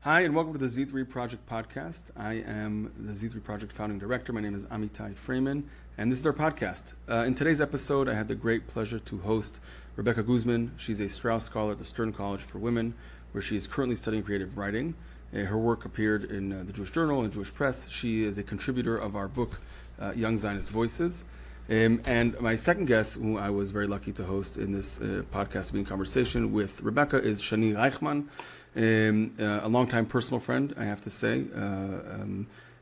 Hi, and welcome to the Z3 Project podcast. I am the Z3 Project founding director. My name is Amitai Fraiman, and this is our podcast. In today's episode, I had the great pleasure to host Rebecca Guzman. She's a Straus scholar at the Stern College for Women, where she is currently studying creative writing. Her work appeared in the Jewish Journal and Jewish Press. She is a contributor of our book, Young Zionist Voices. And my second guest, who I was very lucky to host in this podcast meeting conversation with Rebecca, is Shanie Reichman, a longtime personal friend, I have to say.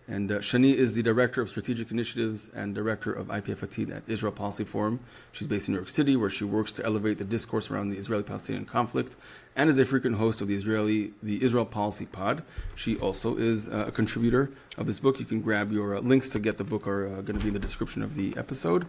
And Shanie is the Director of Strategic Initiatives and Director of IPFAT at Israel Policy Forum. She's based in New York City, where she works to elevate the discourse around the Israeli-Palestinian conflict, and is a frequent host of the Israel Policy Pod. She also is a contributor of this book. You can grab your links to get the book are going to be in the description of the episode.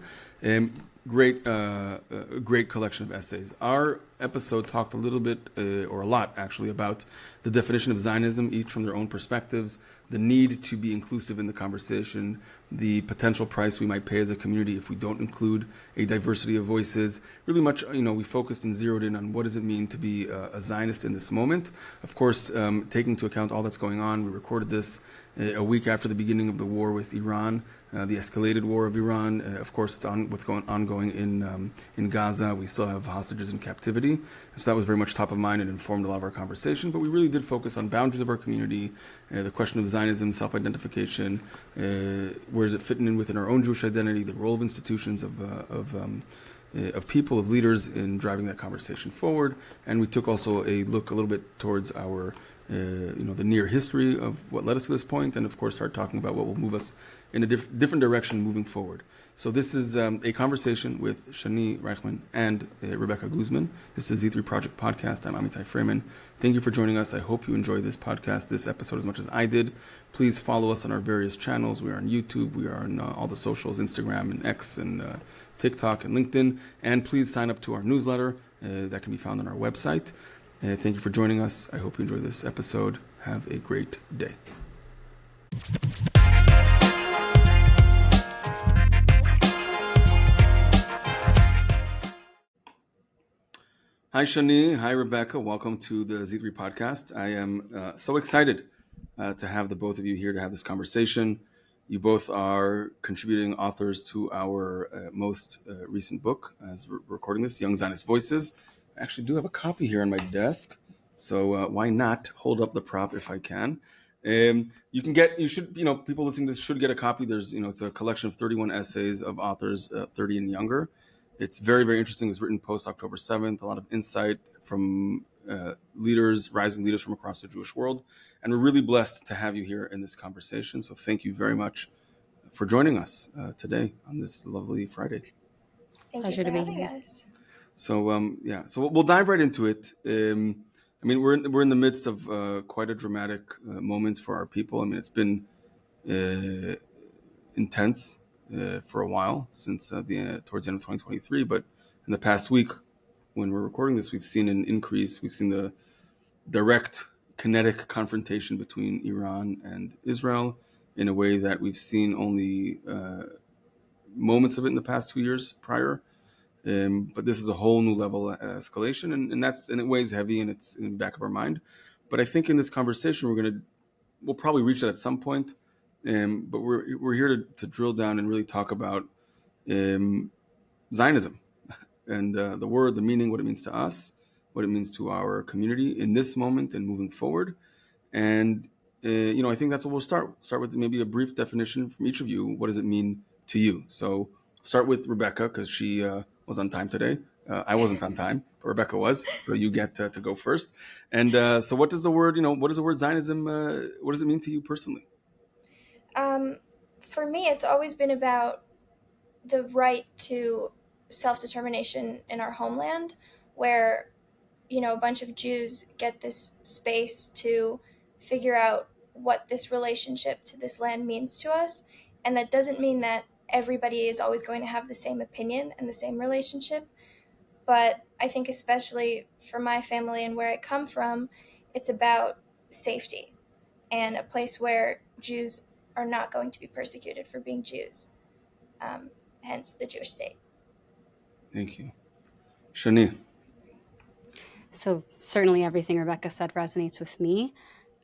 Great collection of essays. Our episode talked a little bit, or a lot actually, about the definition of Zionism, each from their own perspectives, the need to be inclusive in the conversation, the potential price we might pay as a community if we don't include a diversity of voices. Really much, we focused and zeroed in on what does it mean to be a Zionist in this moment. Of course, taking into account all that's going on, we recorded this a week after the beginning of the war with Iran, the escalated war of Iran. Of course, it's on what's ongoing in Gaza. We still have hostages in captivity. So that was very much top of mind and informed a lot of our conversation. But we really did focus on boundaries of our community, the question of Zionism, self-identification, where is it fitting in within our own Jewish identity, the role of institutions, of people, of leaders in driving that conversation forward. And we took also a look a little bit towards our the near history of what led us to this point, and of course start talking about what will move us in a different direction moving forward. So this is a conversation with Shanie Reichman and Rebecca Guzman. This is Z3 Project Podcast. I'm Amitai Fraiman. Thank you for joining us. I hope you enjoy this podcast, this episode, as much as I did. Please follow us on our various channels. We are on YouTube. We are on all the socials, Instagram and X and TikTok and LinkedIn. And please sign up to our newsletter that can be found on our website. Thank you for joining us. I hope you enjoy this episode. Have a great day. Hi, Shanie. Hi, Rebecca. Welcome to the Z3 podcast. I am so excited to have the both of you here to have this conversation. You both are contributing authors to our most recent book as we're recording this, Young Zionist Voices. I actually do have a copy here on my desk, so why not hold up the prop if I can? People listening to this should get a copy. There's, it's a collection of 31 essays of authors 30 and younger. It's very, very interesting. It's written post October 7th, a lot of insight from rising leaders from across the Jewish world. And we're really blessed to have you here in this conversation. So thank you very much for joining us today on this lovely Friday. Pleasure to be here. Us. So so we'll dive right into it. We're in the midst of quite a dramatic moment for our people. It's been intense for a while since towards the end of 2023. But in the past week, when we're recording this, we've seen an increase. We've seen the direct kinetic confrontation between Iran and Israel in a way that we've seen only moments of it in the past 2 years prior. But this is a whole new level of escalation, and it weighs heavy, and it's in the back of our mind. But I think in this conversation, we'll probably reach that at some point. But we're here to drill down and really talk about Zionism and the word, the meaning, what it means to us, what it means to our community in this moment and moving forward. And I think that's what we'll start with, maybe a brief definition from each of you. What does it mean to you? So start with Rebecca, because she was on time today. I wasn't on time, but Rebecca was, so you get to go first. And so what does the word Zionism, what does it mean to you personally? For me, it's always been about the right to self-determination in our homeland, where, a bunch of Jews get this space to figure out what this relationship to this land means to us. And that doesn't mean that everybody is always going to have the same opinion and the same relationship. But I think especially for my family and where I come from, it's about safety and a place where Jews are not going to be persecuted for being Jews, hence the Jewish state. Thank you. Shanie. So certainly everything Rebecca said resonates with me.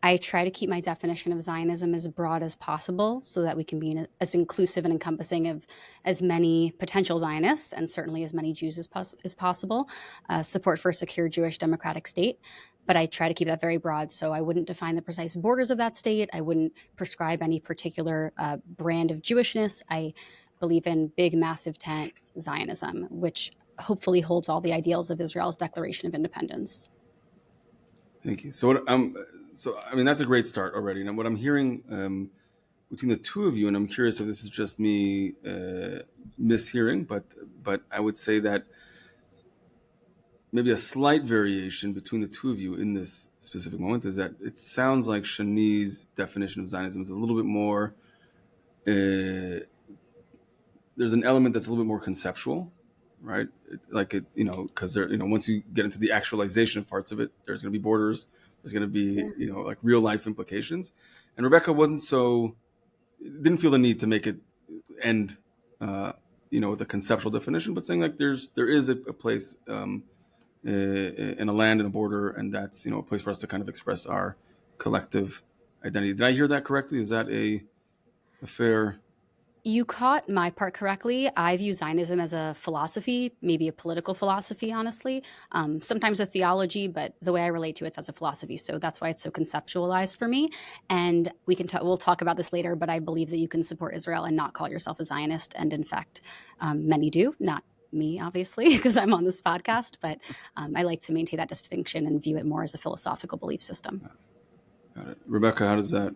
I try to keep my definition of Zionism as broad as possible so that we can be as inclusive and encompassing of as many potential Zionists and certainly as many Jews as possible. Support for a secure Jewish democratic state. But I try to keep that very broad. So I wouldn't define the precise borders of that state. I wouldn't prescribe any particular brand of Jewishness. I believe in big, massive tent Zionism, which hopefully holds all the ideals of Israel's Declaration of Independence. Thank you. So I mean, that's a great start already. Now, what I'm hearing between the two of you, and I'm curious if this is just me mishearing, but I would say that maybe a slight variation between the two of you in this specific moment is that it sounds like Shanie's definition of Zionism is a little bit more. There's an element that's a little bit more conceptual, right? Because once you get into the actualization of parts of it, there's going to be borders, there's going to be like real life implications. And Rebecca didn't feel the need to make it end with a conceptual definition, but saying like there is a place in a land and a border, and that's a place for us to kind of express our collective identity. Did I hear that correctly? Is that a fair? You caught my part correctly. I view Zionism as a philosophy, maybe a political philosophy, honestly. Sometimes a theology, but the way I relate to it is as a philosophy. So that's why it's so conceptualized for me. And we'll talk about this later, but I believe that you can support Israel and not call yourself a Zionist. And in fact, many do, not me, obviously, because I'm on this podcast. But I like to maintain that distinction and view it more as a philosophical belief system. Got it. Rebecca, how does that?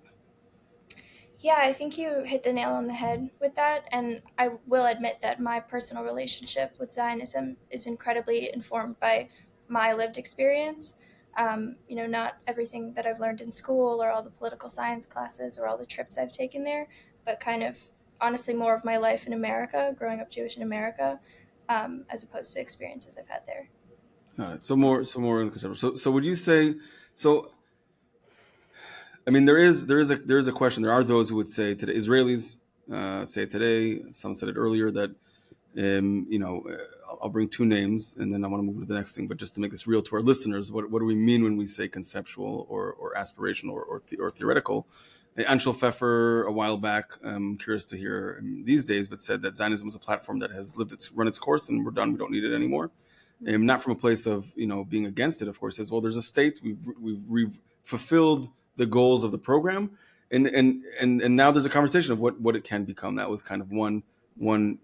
Yeah, I think you hit the nail on the head with that. And I will admit that my personal relationship with Zionism is incredibly informed by my lived experience. Not everything that I've learned in school or all the political science classes or all the trips I've taken there, but kind of honestly more of my life in America, growing up Jewish in America, as opposed to experiences I've had there. Got it. So more conceptual. So would you say so? I mean, there is a question. There are those who would say today, Israelis say it today. Some said it earlier that I'll bring two names and then I want to move to the next thing. But just to make this real to our listeners, what do we mean when we say conceptual or aspirational or theoretical? Anshel Pfeffer a while back, I'm curious to hear these days, but said that Zionism is a platform that has run its course and we're done. We don't need it anymore. Not from a place of being against it, of course. Says, well, there's a state we've fulfilled the goals of the program, and now there's a conversation of what it can become. That was kind of one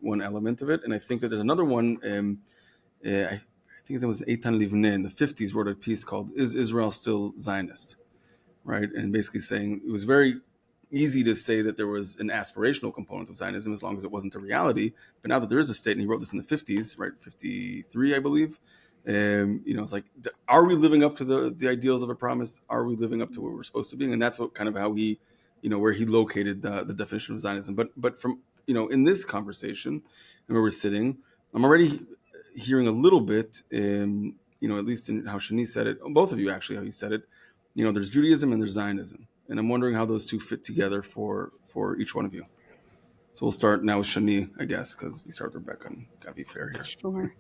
element of it, and I think that there's another one. I think it was Eitan Livne in the 50s wrote a piece called "Is Israel Still Zionist?" Right, and basically saying it was very easy to say that there was an aspirational component of Zionism as long as it wasn't a reality. But now that there is a state, and he wrote this in the 50s, right, 53, I believe. It's like, are we living up to the ideals of a promise? Are we living up to what we're supposed to be? And that's what kind of how he, where he located the definition of Zionism. But from in this conversation and where we're sitting, I'm already hearing a little bit, at least in how Shanie said it, both of you actually, how you said it. There's Judaism and there's Zionism, and I'm wondering how those two fit together for each one of you. So we'll start now with Shanie, I guess, because we started with Rebecca, and gotta be fair here. Sure.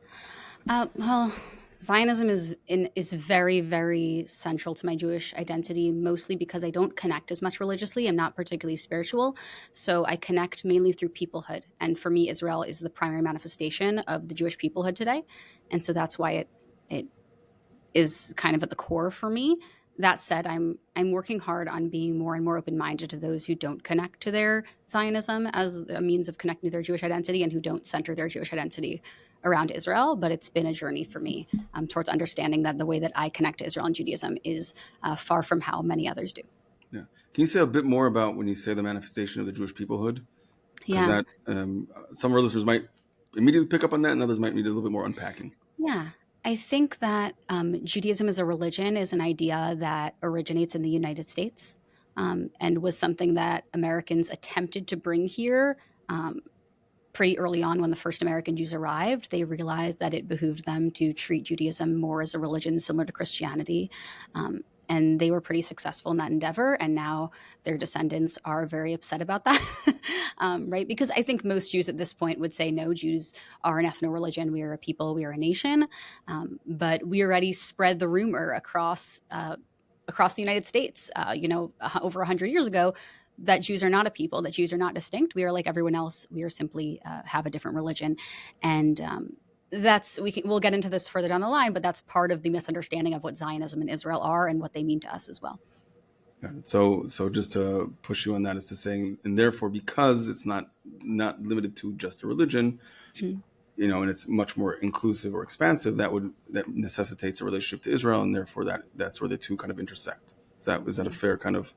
Well, Zionism is very, very central to my Jewish identity, mostly because I don't connect as much religiously. I'm not particularly spiritual, so I connect mainly through peoplehood. And for me, Israel is the primary manifestation of the Jewish peoplehood today, and so that's why it is kind of at the core for me. That said, I'm working hard on being more and more open-minded to those who don't connect to their Zionism as a means of connecting to their Jewish identity and who don't center their Jewish identity around Israel. But it's been a journey for me towards understanding that the way that I connect to Israel and Judaism is far from how many others do. Yeah. Can you say a bit more about when you say the manifestation of the Jewish peoplehood? Yeah. That some of our listeners might immediately pick up on that, and others might need a little bit more unpacking. Yeah. I think that Judaism as a religion is an idea that originates in the United States and was something that Americans attempted to bring here pretty early on when the first American Jews arrived. They realized that it behooved them to treat Judaism more as a religion similar to Christianity. And they were pretty successful in that endeavor. And now their descendants are very upset about that, right? Because I think most Jews at this point would say, no, Jews are an ethno-religion. We are a people. We are a nation. But we already spread the rumor across across the United States, over 100 years ago, that Jews are not a people, that Jews are not distinct. We are like everyone else. We are simply have a different religion. And we'll get into this further down the line, but that's part of the misunderstanding of what Zionism and Israel are and what they mean to us as well. So just to push you on that is to saying, and therefore, because it's not limited to just a religion, and it's much more inclusive or expansive, that necessitates a relationship to Israel, and therefore that's where the two kind of intersect. Is that a fair kind of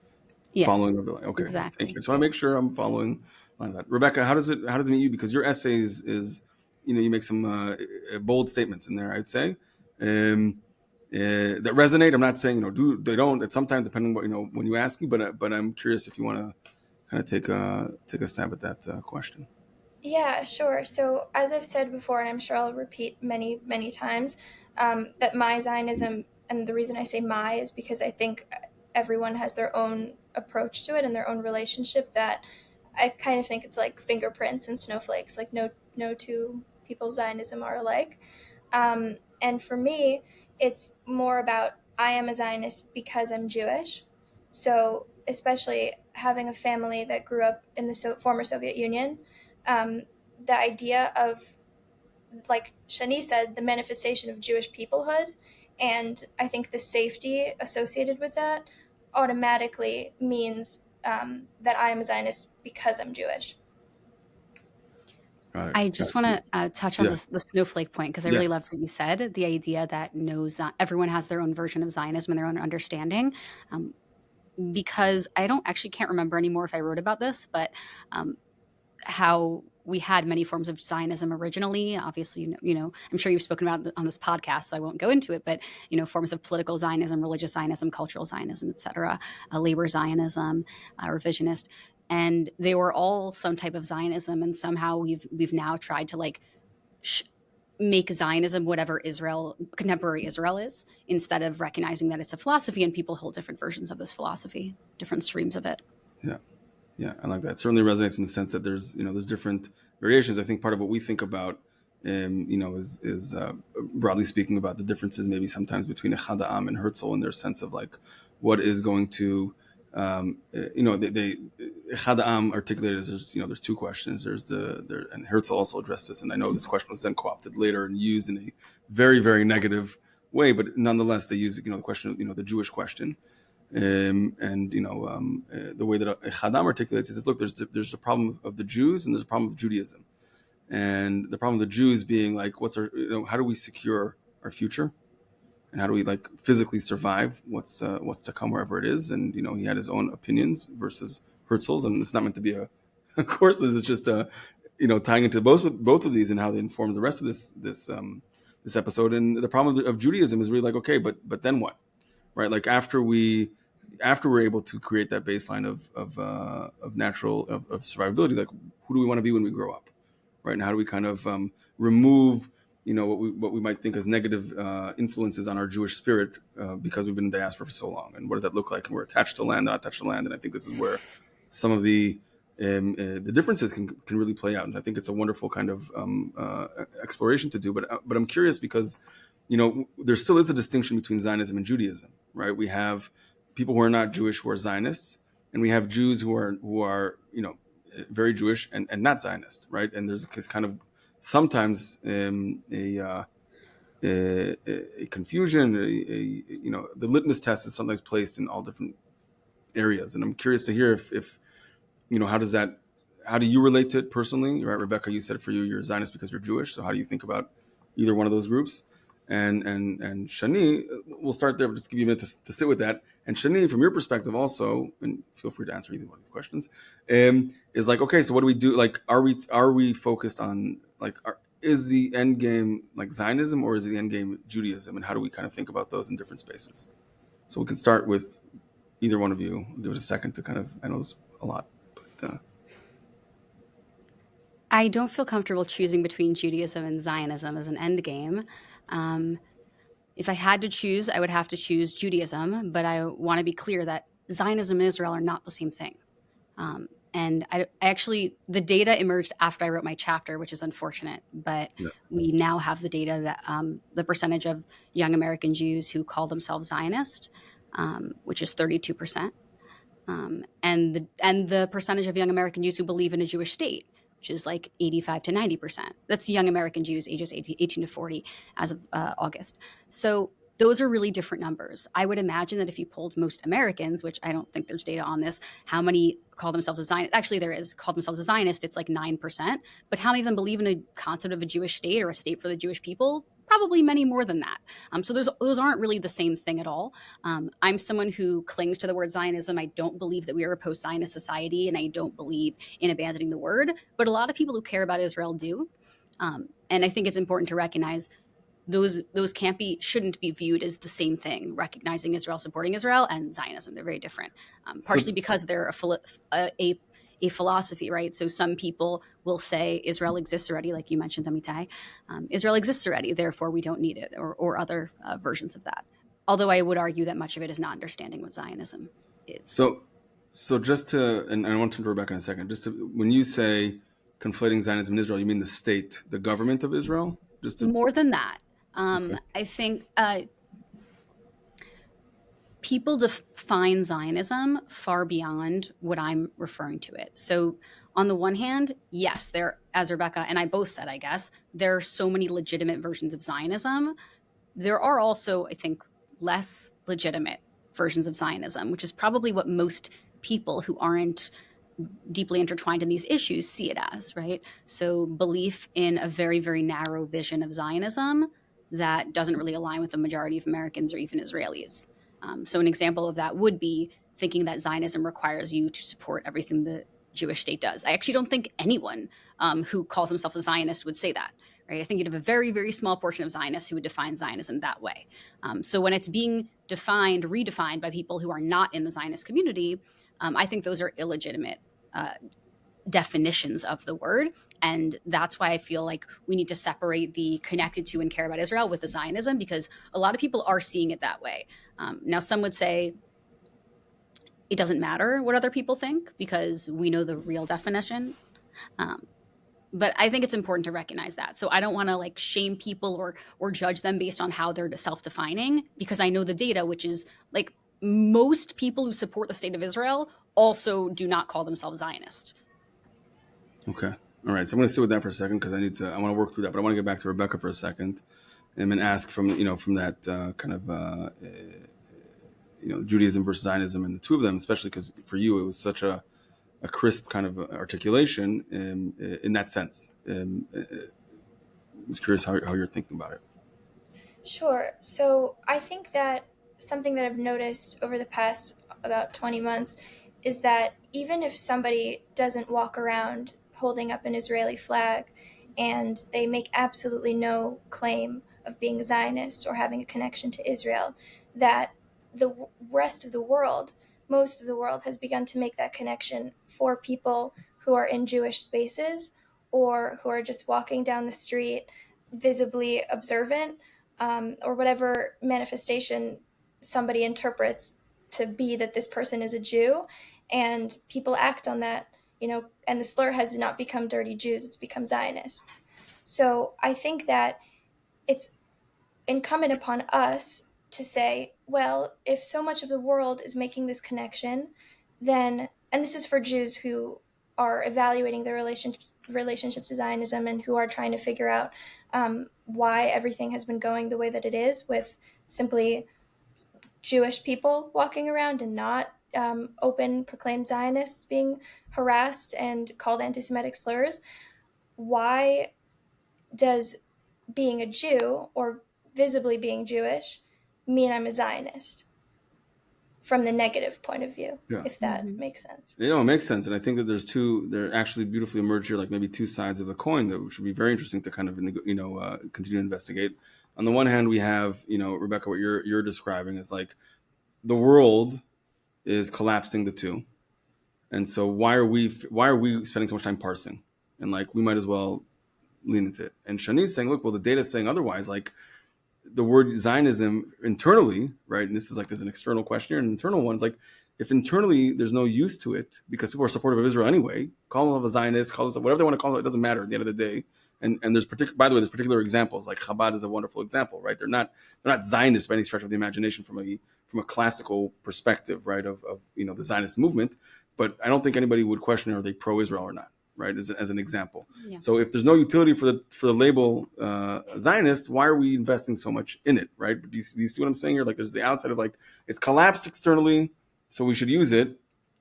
following of the line? Okay, exactly. Thank you. So I want to make sure I'm following on that. Rebecca, how does it meet you? Because your essay is you make some bold statements in there, I'd say. That resonate. I'm not saying they don't. It's sometimes depending on what when you ask me, but I'm curious if you want to kind of take a stab at that question. Yeah, sure. So as I've said before, and I'm sure I'll repeat many, many times, that my Zionism, and the reason I say my is because I think everyone has their own approach to it and their own relationship, that I kind of think it's like fingerprints and snowflakes, like no two people's Zionism are alike. And for me, it's more about I am a Zionist because I'm Jewish. So especially having a family that grew up in the former Soviet Union, the idea of, like Shanie said, the manifestation of Jewish peoplehood, and I think the safety associated with that automatically means that I am a Zionist because I'm Jewish. I just want to touch on the snowflake point, because I really loved what you said, the idea that everyone has their own version of Zionism and their own understanding. Because I can't remember anymore if I wrote about this, but how we had many forms of Zionism originally. Obviously, I'm sure you've spoken about it on this podcast, so I won't go into it, but, forms of political Zionism, religious Zionism, cultural Zionism, etc., labor Zionism, revisionist. And they were all some type of Zionism. And somehow we've now tried to make Zionism whatever contemporary Israel is, instead of recognizing that it's a philosophy and people hold different versions of this philosophy, different streams of it. Yeah, I like that. It certainly resonates in the sense that there's different variations. I think part of what we think about, is broadly speaking about the differences maybe sometimes between Echad Ha'am and Herzl in their sense of like what is going to, Echad Ha'am articulated as there's two questions. And Herzl also addressed this, and I know this question was then co-opted later and used in a very, very negative way, but nonetheless they use the question, the Jewish question. The way that Echad Ha'am articulates it is, look, there's a problem of the Jews and there's a problem of Judaism, and the problem of the Jews being like, what's our, how do we secure our future, and how do we like physically survive what's to come wherever it is, and he had his own opinions versus Herzl's, and it's not meant to be a course. This is just tying into both of these and how they inform the rest of this episode. And the problem of Judaism is really like, okay, but then what? Right, like after we're able to create that baseline of natural survivability, like who do we want to be when we grow up, right? And how do we kind of remove what we might think as negative influences on our Jewish spirit because we've been in diaspora for so long, and what does that look like? And we're attached to land, not attached to land, and I think this is where some of the differences can really play out. And I think it's a wonderful kind of exploration to do. But I'm curious because there still is a distinction between Zionism and Judaism, right? We have people who are not Jewish who are Zionists, and we have Jews who are very Jewish and not Zionist, right? And there's this kind of sometimes a confusion. The litmus test is sometimes placed in all different areas, and I'm curious to hear if how do you relate to it personally, right? Rebecca, you said for you're a Zionist because you're Jewish, so how do you think about either one of those groups? And Shanie, we'll start there, but just give you a minute to sit with that. And Shanie, from your perspective also, and feel free to answer either one of these questions, is like, okay, so what do we do? Like, are we focused on like, is the end game like Zionism, or is the end game Judaism? And how do we kind of think about those in different spaces? So we can start with either one of you. I'll give it a second to kind of, I know it's a lot, but I don't feel comfortable choosing between Judaism and Zionism as an end game. If I had to choose, I would have to choose Judaism, but I want to be clear that Zionism and Israel are not the same thing. And I actually, the data emerged after I wrote my chapter, which is unfortunate, but we now have the data that the percentage of young American Jews who call themselves Zionist which is 32%. And the percentage of young American Jews who believe in a Jewish state, which is like 85 to 90%. That's young American Jews ages 18 to 40 as of August. So those are really different numbers. I would imagine that if you polled most Americans, which I don't think there's data on this, how many call themselves a Zionist? Actually, there is, call themselves a Zionist. It's like 9%. But how many of them believe in a concept of a Jewish state or a state for the Jewish people? Probably many more than that. So those aren't really the same thing at all. I'm someone who clings to the word Zionism. I don't believe that we are a post-Zionist society, and I don't believe in abandoning the word. But a lot of people who care about Israel do. And I think it's important to recognize those shouldn't be viewed as the same thing, recognizing Israel, supporting Israel, and Zionism. They're very different, partially because they're a philosophy, right? So some people will say Israel exists already, like you mentioned, Amitai. Israel exists already, therefore we don't need it, or other versions of that. Although I would argue that much of it is not understanding what Zionism is. So just to, and I want to turn to Rebecca in a second, when you say conflating Zionism and Israel, you mean the state, the government of Israel? More than that. Okay. I think people define Zionism far beyond what I'm referring to it. So on the one hand, yes, there, as Rebecca and I both said, I guess, there are so many legitimate versions of Zionism. There are also, I think, less legitimate versions of Zionism, which is probably what most people who aren't deeply intertwined in these issues see it as, right? So belief in a very, very narrow vision of Zionism that doesn't really align with the majority of Americans or even Israelis. So an example of that would be thinking that Zionism requires you to support everything the Jewish state does. I actually don't think anyone who calls themselves a Zionist would say that, right? I think you'd have a very, very small portion of Zionists who would define Zionism that way. So when it's being redefined by people who are not in the Zionist community, I think those are illegitimate definitions of the word. And that's why I feel like we need to separate the connected to and care about Israel with the Zionism, because a lot of people are seeing it that way. Now, some would say it doesn't matter what other people think because we know the real definition. But I think it's important to recognize that. So I don't want to like shame people or judge them based on how they're self-defining, because I know the data, which is like most people who support the state of Israel also do not call themselves Zionist. Okay. All right. So I'm going to sit with that for a second because I want to work through that, but I want to get back to Rebecca for a second and then ask from that kind of, Judaism versus Zionism and the two of them, especially because for you, it was such a crisp kind of articulation in that sense. I was curious how you're thinking about it. Sure. So I think that something that I've noticed over the past about 20 months is that even if somebody doesn't walk around holding up an Israeli flag and they make absolutely no claim of being a Zionist or having a connection to Israel, that the rest of the world, most of the world, has begun to make that connection for people who are in Jewish spaces or who are just walking down the street visibly observant, or whatever manifestation somebody interprets to be that this person is a Jew, and people act on that, and the slur has not become dirty Jews, it's become Zionists. So I think that it's incumbent upon us to say, well, if so much of the world is making this connection, then, and this is for Jews who are evaluating their relationship to Zionism and who are trying to figure out why everything has been going the way that it is with simply Jewish people walking around and not open proclaimed Zionists being harassed and called anti-Semitic slurs. Why does being a Jew or visibly being Jewish mean I'm a Zionist from the negative point of view, if that makes sense? It makes sense. And I think that they're actually beautifully emerged here, like maybe two sides of the coin that should be very interesting to kind of, continue to investigate. On the one hand, we have, Rebecca, what you're describing is like the world is collapsing the two. And so why are we spending so much time parsing? And like, we might as well lean into it. And Shani's saying, look, well, the data is saying otherwise. Like the word Zionism internally, right? And this is like, there's an external question here, and an internal one is like, if internally there's no use to it because people are supportive of Israel anyway, call them a Zionist, call them whatever they want to call it, it doesn't matter at the end of the day. And there's by the way, there's particular examples, like Chabad is a wonderful example, right? They're not Zionists by any stretch of the imagination from a classical perspective, right? Of the Zionist movement, but I don't think anybody would question, are they pro-Israel or not, right? As an example. Yeah. So if there's no utility for the label Zionist, why are we investing so much in it, right? Do you see what I'm saying here? Like, there's the outside of, like, it's collapsed externally, so we should use it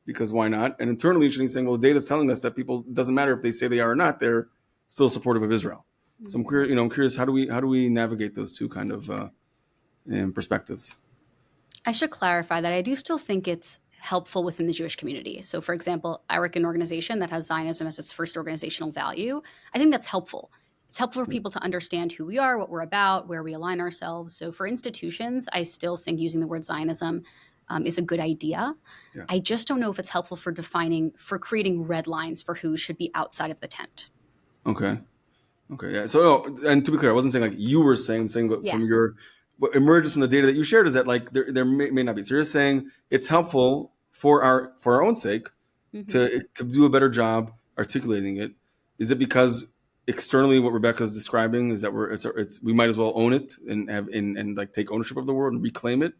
because why not? And internally, Shani's saying, well, the data is telling us that people, it doesn't matter if they say they are or not, they're still supportive of Israel. Mm-hmm. So I'm curious, how do we navigate those two kind of perspectives? I should clarify that I do still think it's helpful within the Jewish community. So, for example, I work in an organization that has Zionism as its first organizational value. I think that's helpful. It's helpful for people to understand who we are, what we're about, where we align ourselves. So for institutions, I still think using the word Zionism is a good idea. Yeah. I just don't know if it's helpful for creating red lines for who should be outside of the tent. Okay. Yeah. So, and to be clear, I wasn't saying like you were saying, but from what emerges from the data that you shared is that, like, there may not be. So you're saying it's helpful for our own sake to do a better job articulating it. Is it because externally what Rebecca is describing is that we might as well own it and have and like take ownership of the world and reclaim it?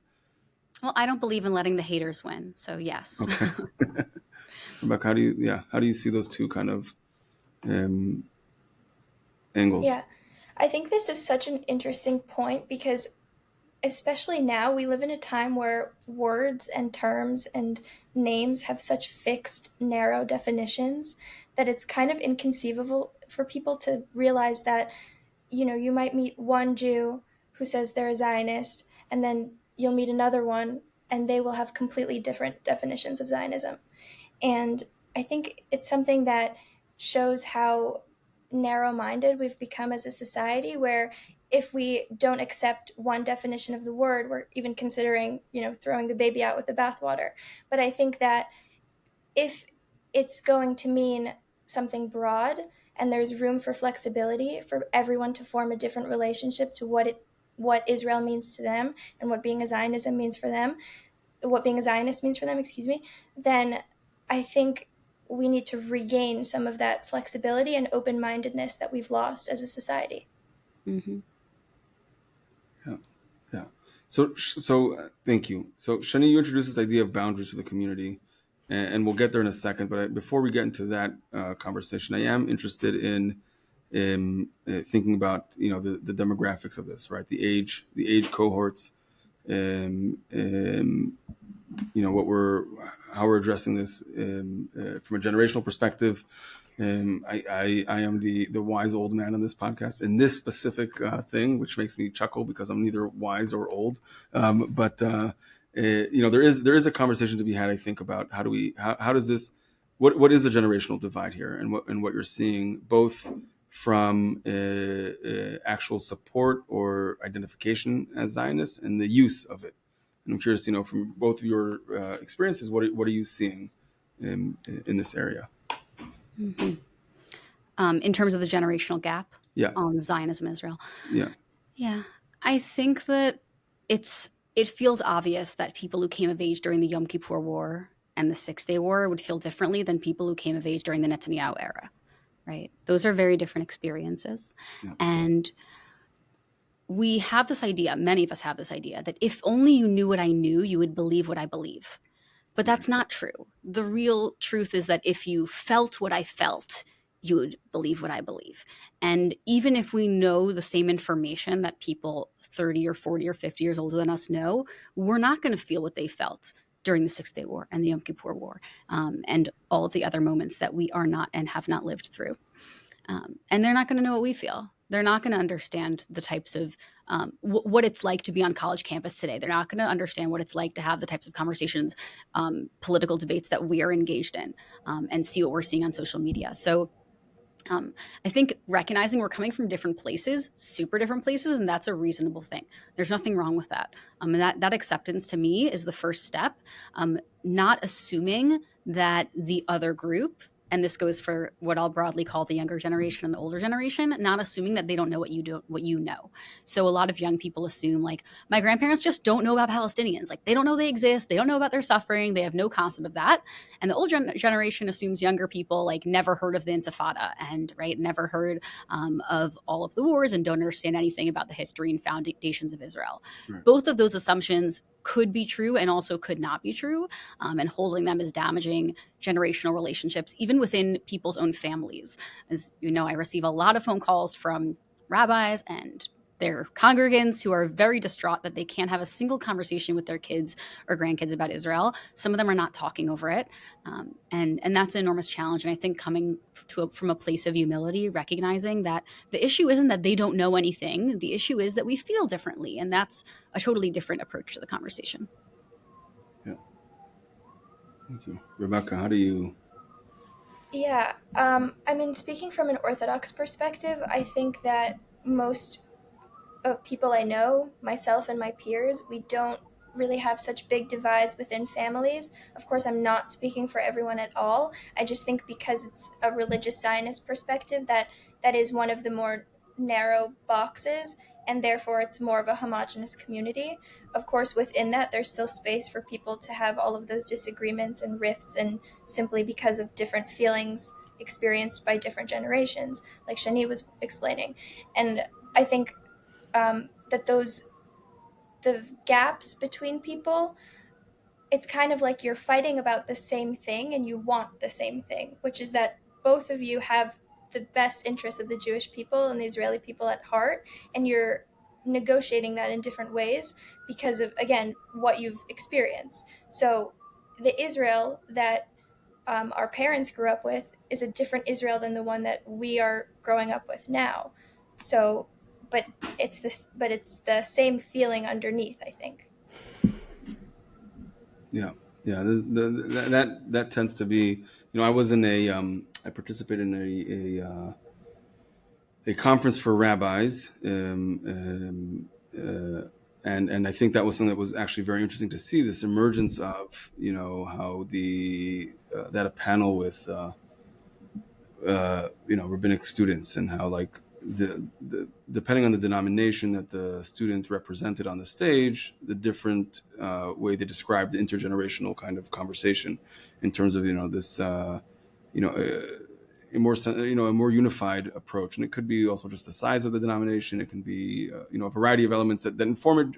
Well, I don't believe in letting the haters win. So yes. Okay. Rebecca, how do you see those two kind of angles? Yeah, I think this is such an interesting point because especially now we live in a time where words and terms and names have such fixed, narrow definitions that it's kind of inconceivable for people to realize that, you might meet one Jew who says they're a Zionist, and then you'll meet another one and they will have completely different definitions of Zionism. And I think it's something that shows how narrow-minded we've become as a society, where if we don't accept one definition of the word, we're even considering, throwing the baby out with the bathwater. But I think that if it's going to mean something broad and there's room for flexibility for everyone to form a different relationship to what Israel means to them and what being a Zionist means for them, then I think we need to regain some of that flexibility and open-mindedness that we've lost as a society. Mm-hmm. Yeah. So thank you. So Shani, you introduced this idea of boundaries for the community, and we'll get there in a second. But before we get into that conversation, I am interested in thinking about the demographics of this, right? The age cohorts, how we're addressing this from a generational perspective. I am the wise old man on this podcast in this specific thing, which makes me chuckle because I'm neither wise or old. But there is a conversation to be had, I think, about how does this, what is the generational divide here, and what you're seeing both from actual support or identification as Zionists and the use of it. And I'm curious, from both of your experiences, what are you seeing in this area? Mm-hmm. In terms of the generational gap on Zionism in Israel. Yeah. I think that it feels obvious that people who came of age during the Yom Kippur War and the 6-Day War would feel differently than people who came of age during the Netanyahu era, right? Those are very different experiences. Yeah. And we have this idea, many of us have this idea, that if only you knew what I knew, you would believe what I believe. But that's not true. The real truth is that if you felt what I felt, you would believe what I believe. And even if we know the same information that people 30 or 40 or 50 years older than us know, we're not going to feel what they felt during the 6-Day War and the Yom Kippur War and all of the other moments that we are not and have not lived through. And they're not going to know what we feel. They're not going to understand the types of what it's like to be on college campus today. They're not going to understand what it's like to have the types of conversations, political debates that we are engaged in, and see what we're seeing on social media. So I think recognizing we're coming from different places, super different places, and that's a reasonable thing. There's nothing wrong with that. And that acceptance to me is the first step, not assuming that the other group and this goes for what I'll broadly call the younger generation and the older generation, not assuming that they don't know what you know. So a lot of young people assume like my grandparents just don't know about Palestinians. Like they don't know they exist. They don't know about their suffering. They have no concept of that. And the older generation assumes younger people like never heard of the Intifada and never heard of all of the wars and don't understand anything about the history and foundations of Israel. Right. Both of those assumptions could be true and also could not be true, and holding them as damaging generational relationships, even within people's own families. As you know, I receive a lot of phone calls from rabbis and their congregants who are very distraught that they can't have a single conversation with their kids or grandkids about Israel. Some of them are not talking over it. And that's an enormous challenge. And I think coming from a place of humility, recognizing that the issue isn't that they don't know anything. The issue is that we feel differently. And that's a totally different approach to the conversation. Yeah. Thank you. Rebecca, how do you... Yeah, I mean, speaking from an Orthodox perspective, I think that most people I know, myself and my peers, we don't really have such big divides within families. Of course, I'm not speaking for everyone at all. I just think because it's a religious Zionist perspective that is one of the more narrow boxes, and therefore it's more of a homogenous community. Of course, within that, there's still space for people to have all of those disagreements and rifts, and simply because of different feelings experienced by different generations, like Shanie was explaining. And I think that the gaps between people, it's kind of like you're fighting about the same thing and you want the same thing, which is that both of you have the best interests of the Jewish people and the Israeli people at heart, and you're negotiating that in different ways because of, again, what you've experienced. So the Israel that our parents grew up with is a different Israel than the one that we are growing up with now. So, but it's the same feeling underneath, I think. Yeah, yeah. That tends to be. I was in I participated in a conference for rabbis, and I think that was something that was actually very interesting to see, this emergence of how that a panel with rabbinic students, and how like the depending on the denomination that the student represented on the stage, the different way they described the intergenerational kind of conversation in terms of this a more unified approach. And it could be also just the size of the denomination. It can be a variety of elements that inform it,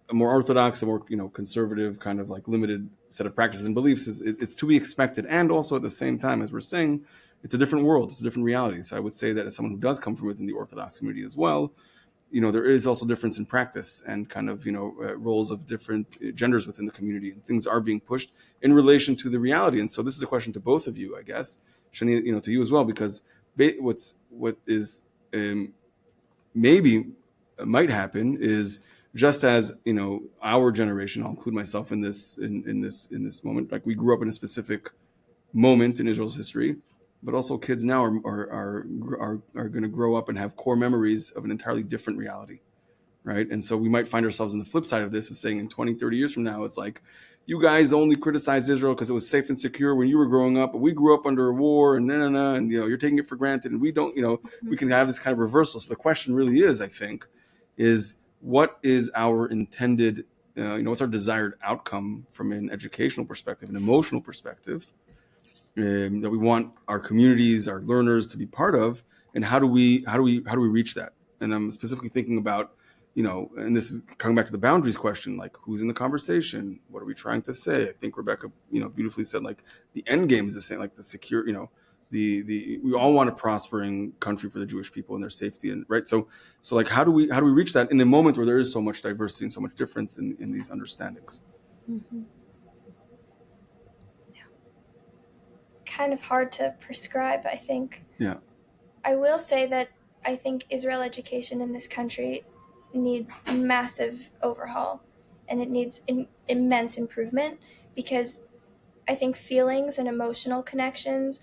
a more orthodox, a more conservative kind of like limited set of practices and beliefs. It's to be expected. And also at the same time, as we're saying, it's a different world, it's a different reality. So I would say that as someone who does come from within the Orthodox community as well, there is also difference in practice and kind of roles of different genders within the community, and things are being pushed in relation to the reality. And so this is a question to both of you, I guess, Shani, to you as well, because what is maybe might happen is, just as our generation, I'll include myself in this moment, like we grew up in a specific moment in Israel's history, but also kids now are going to grow up and have core memories of an entirely different reality, right? And so we might find ourselves on the flip side of this, of saying in 20, 30 years from now, it's like, you guys only criticized Israel because it was safe and secure when you were growing up, but we grew up under a war, and and you're taking it for granted, and we don't, we can have this kind of reversal. So the question really is, I think, is what is our intended, what's our desired outcome from an educational perspective, an emotional perspective, that we want our communities, our learners to be part of, and how do we reach that? And I'm specifically thinking about, and this is coming back to the boundaries question, like who's in the conversation, what are we trying to say? I think Rebecca, beautifully said, like the end game is the same, like the secure, we all want a prospering country for the Jewish people and their safety, and right. So like how do we reach that in a moment where there is so much diversity and so much difference in these understandings? Mm-hmm. Kind of hard to prescribe, I think. Yeah. I will say that I think Israel education in this country needs a massive overhaul, and it needs immense improvement, because I think feelings and emotional connections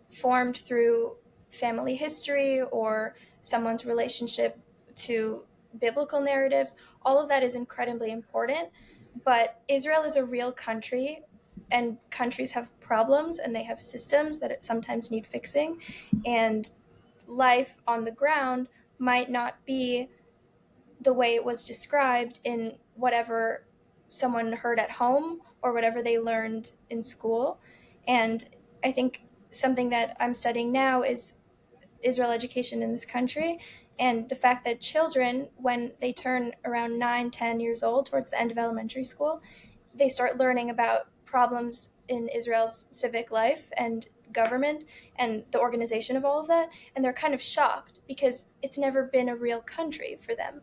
formed through family history or someone's relationship to biblical narratives, all of that is incredibly important. But Israel is a real country and countries have problems and they have systems that sometimes need fixing, and life on the ground might not be the way it was described in whatever someone heard at home or whatever they learned in school. And I think something that I'm studying now is Israel education in this country, and the fact that children, when they turn around 9, 10 years old, towards the end of elementary school, they start learning about problems in Israel's civic life and government and the organization of all of that, and they're kind of shocked because it's never been a real country for them.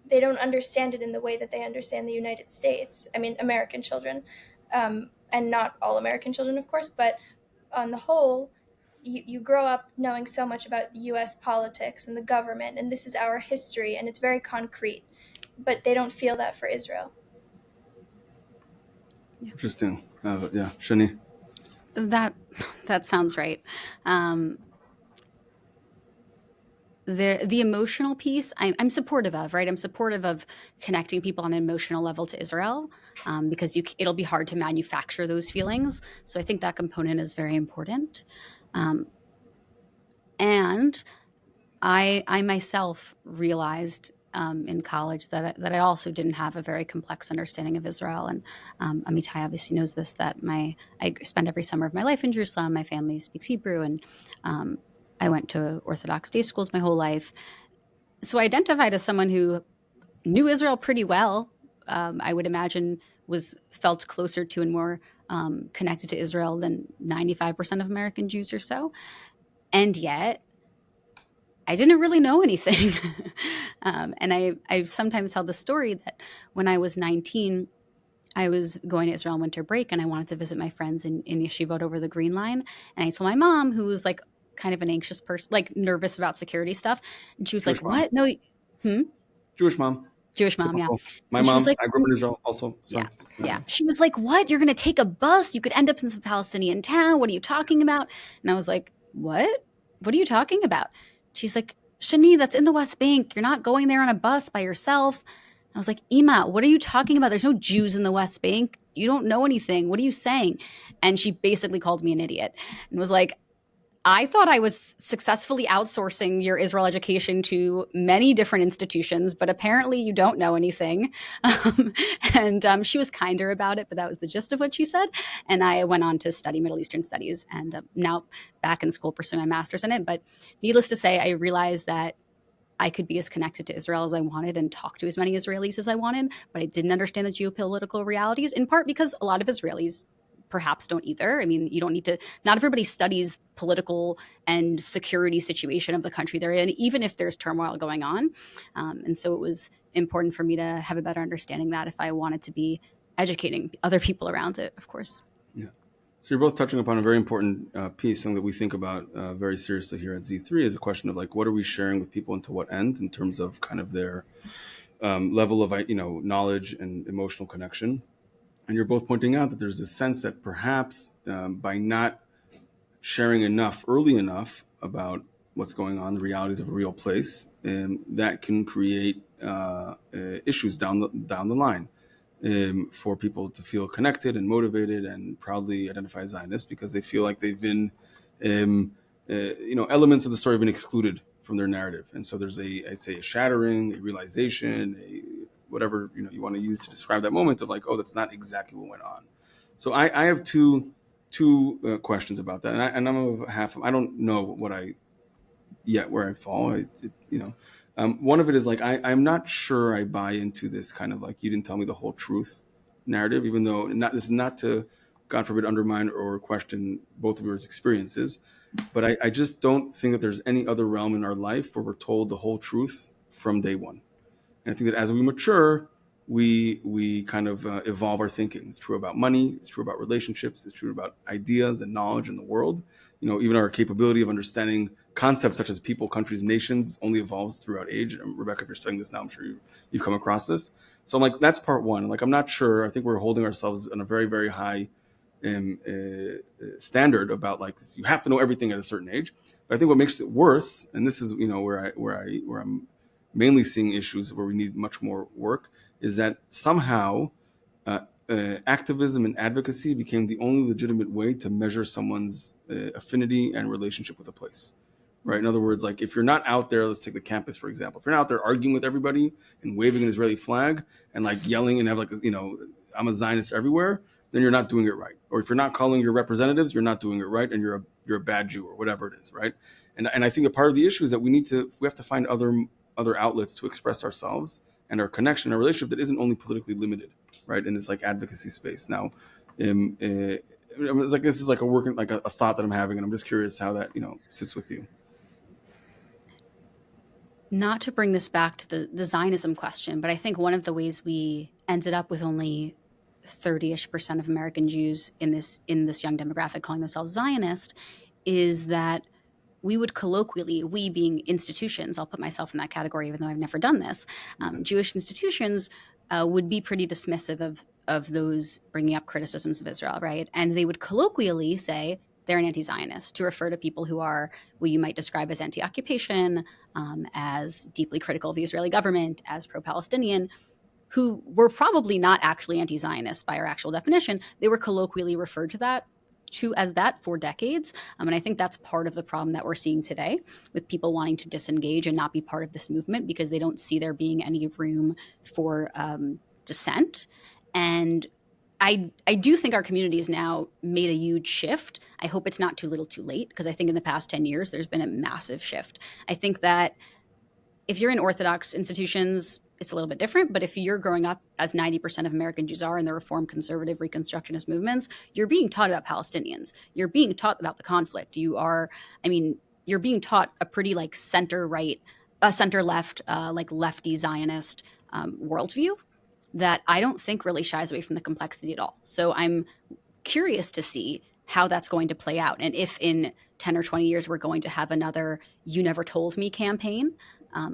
They don't understand it in the way that they understand the United States. I mean, American children, and not all American children, of course, but on the whole, you grow up knowing so much about US politics and the government, and this is our history, and it's very concrete, but they don't feel that for Israel. Interesting. Yeah, Shani. That sounds right. The emotional piece, I'm supportive of, right? I'm supportive of connecting people on an emotional level to Israel, because it'll be hard to manufacture those feelings. So I think that component is very important. And I myself realized in college that I also didn't have a very complex understanding of Israel. And Amitai obviously knows this, that I spend every summer of my life in Jerusalem. My family speaks Hebrew, and I went to Orthodox day schools my whole life. So I identified as someone who knew Israel pretty well. I would imagine felt closer to and more connected to Israel than 95% of American Jews or so. And yet I didn't really know anything. And I've sometimes held the story that when I was 19, I was going to Israel on winter break, and I wanted to visit my friends in yeshivot over the Green Line. And I told my mom, who was like kind of an anxious person, like nervous about security stuff. And she was Jewish like, mom. what? No. Jewish mom. Jewish mom, Typical. yeah. My And she mom, was like, I grew up in Israel also. So. Yeah. She was like, what? You're going to take a bus? You could end up in some Palestinian town. What are you talking about? And I was like, what? What are you talking about? She's like, Shanie, that's in the West Bank. You're not going there on a bus by yourself. I was like, Ima, what are you talking about? There's no Jews in the West Bank. You don't know anything. What are you saying? And she basically called me an idiot and was like, I thought I was successfully outsourcing your Israel education to many different institutions, but apparently you don't know anything. And she was kinder about it, but that was the gist of what she said. And I went on to study Middle Eastern studies, and now back in school pursuing my master's in it. But needless to say, I realized that I could be as connected to Israel as I wanted and talk to as many Israelis as I wanted, but I didn't understand the geopolitical realities, in part because a lot of Israelis perhaps don't either. I mean, you don't need to, not everybody studies political and security situation of the country they're in, even if there's turmoil going on. And so it was important for me to have a better understanding that if I wanted to be educating other people around it, of course. Yeah. So you're both touching upon a very important piece, something that we think about very seriously here at Z3, is a question of like, what are we sharing with people and to what end in terms of kind of their level of, knowledge and emotional connection. And you're both pointing out that there's a sense that perhaps by not sharing enough early enough about what's going on, the realities of a real place, that can create issues down the line for people to feel connected and motivated and proudly identify as Zionists because they feel like they've been, elements of the story have been excluded from their narrative. And so there's I'd say a shattering, a realization, whatever you want to use to describe that moment of like, oh, that's not exactly what went on. So I have two questions about that, and I'm of half. I don't know where I fall. One of it is like I'm not sure I buy into this kind of like you didn't tell me the whole truth narrative, even though this is not to, God forbid, undermine or question both of your experiences, but I just don't think that there's any other realm in our life where we're told the whole truth from day one. And I think that as we mature, we kind of evolve our thinking. It's true about money. It's true about relationships. It's true about ideas and knowledge in the world. Even our capability of understanding concepts such as people, countries, nations only evolves throughout age. And Rebecca, if you're studying this now, I'm sure you've come across this. So I'm like, that's part one. Like, I'm not sure. I think we're holding ourselves on a very, very high standard about like this. You have to know everything at a certain age. But I think what makes it worse, and this is where I'm mainly seeing issues where we need much more work, is that somehow activism and advocacy became the only legitimate way to measure someone's affinity and relationship with a place. Right. In other words, like if you're not out there, let's take the campus, for example, if you're not out there arguing with everybody and waving an Israeli flag and like yelling and have like, I'm a Zionist everywhere, then you're not doing it right. Or if you're not calling your representatives, you're not doing it right. And you're a bad Jew or whatever it is. Right. And I think a part of the issue is that we have to find other outlets to express ourselves and our connection, our relationship that isn't only politically limited, right, in this like advocacy space. Now, like this is like a thought that I'm having, and I'm just curious how that sits with you. Not to bring this back to the Zionism question, but I think one of the ways we ended up with only 30-ish% of American Jews in this young demographic calling themselves Zionist is that we would colloquially, we being institutions, I'll put myself in that category even though I've never done this, Jewish institutions would be pretty dismissive of those bringing up criticisms of Israel, right? And they would colloquially say they're an anti-Zionist to refer to people who are what you might describe as anti-occupation, as deeply critical of the Israeli government, as pro-Palestinian, who were probably not actually anti-Zionist by our actual definition. They were colloquially referred to as that for decades. And I think that's part of the problem that we're seeing today with people wanting to disengage and not be part of this movement because they don't see there being any room for dissent. And I do think our community has now made a huge shift. I hope it's not too little too late, because I think in the past 10 years, there's been a massive shift. I think that if you're in Orthodox institutions, it's a little bit different. But if you're growing up, as 90% of American Jews are in the Reform, Conservative, Reconstructionist movements, you're being taught about Palestinians. You're being taught about the conflict. You're being taught a pretty like center-right, center-left, like lefty Zionist worldview that I don't think really shies away from the complexity at all. So I'm curious to see how that's going to play out. And if in 10 or 20 years, we're going to have another "You Never Told Me" campaign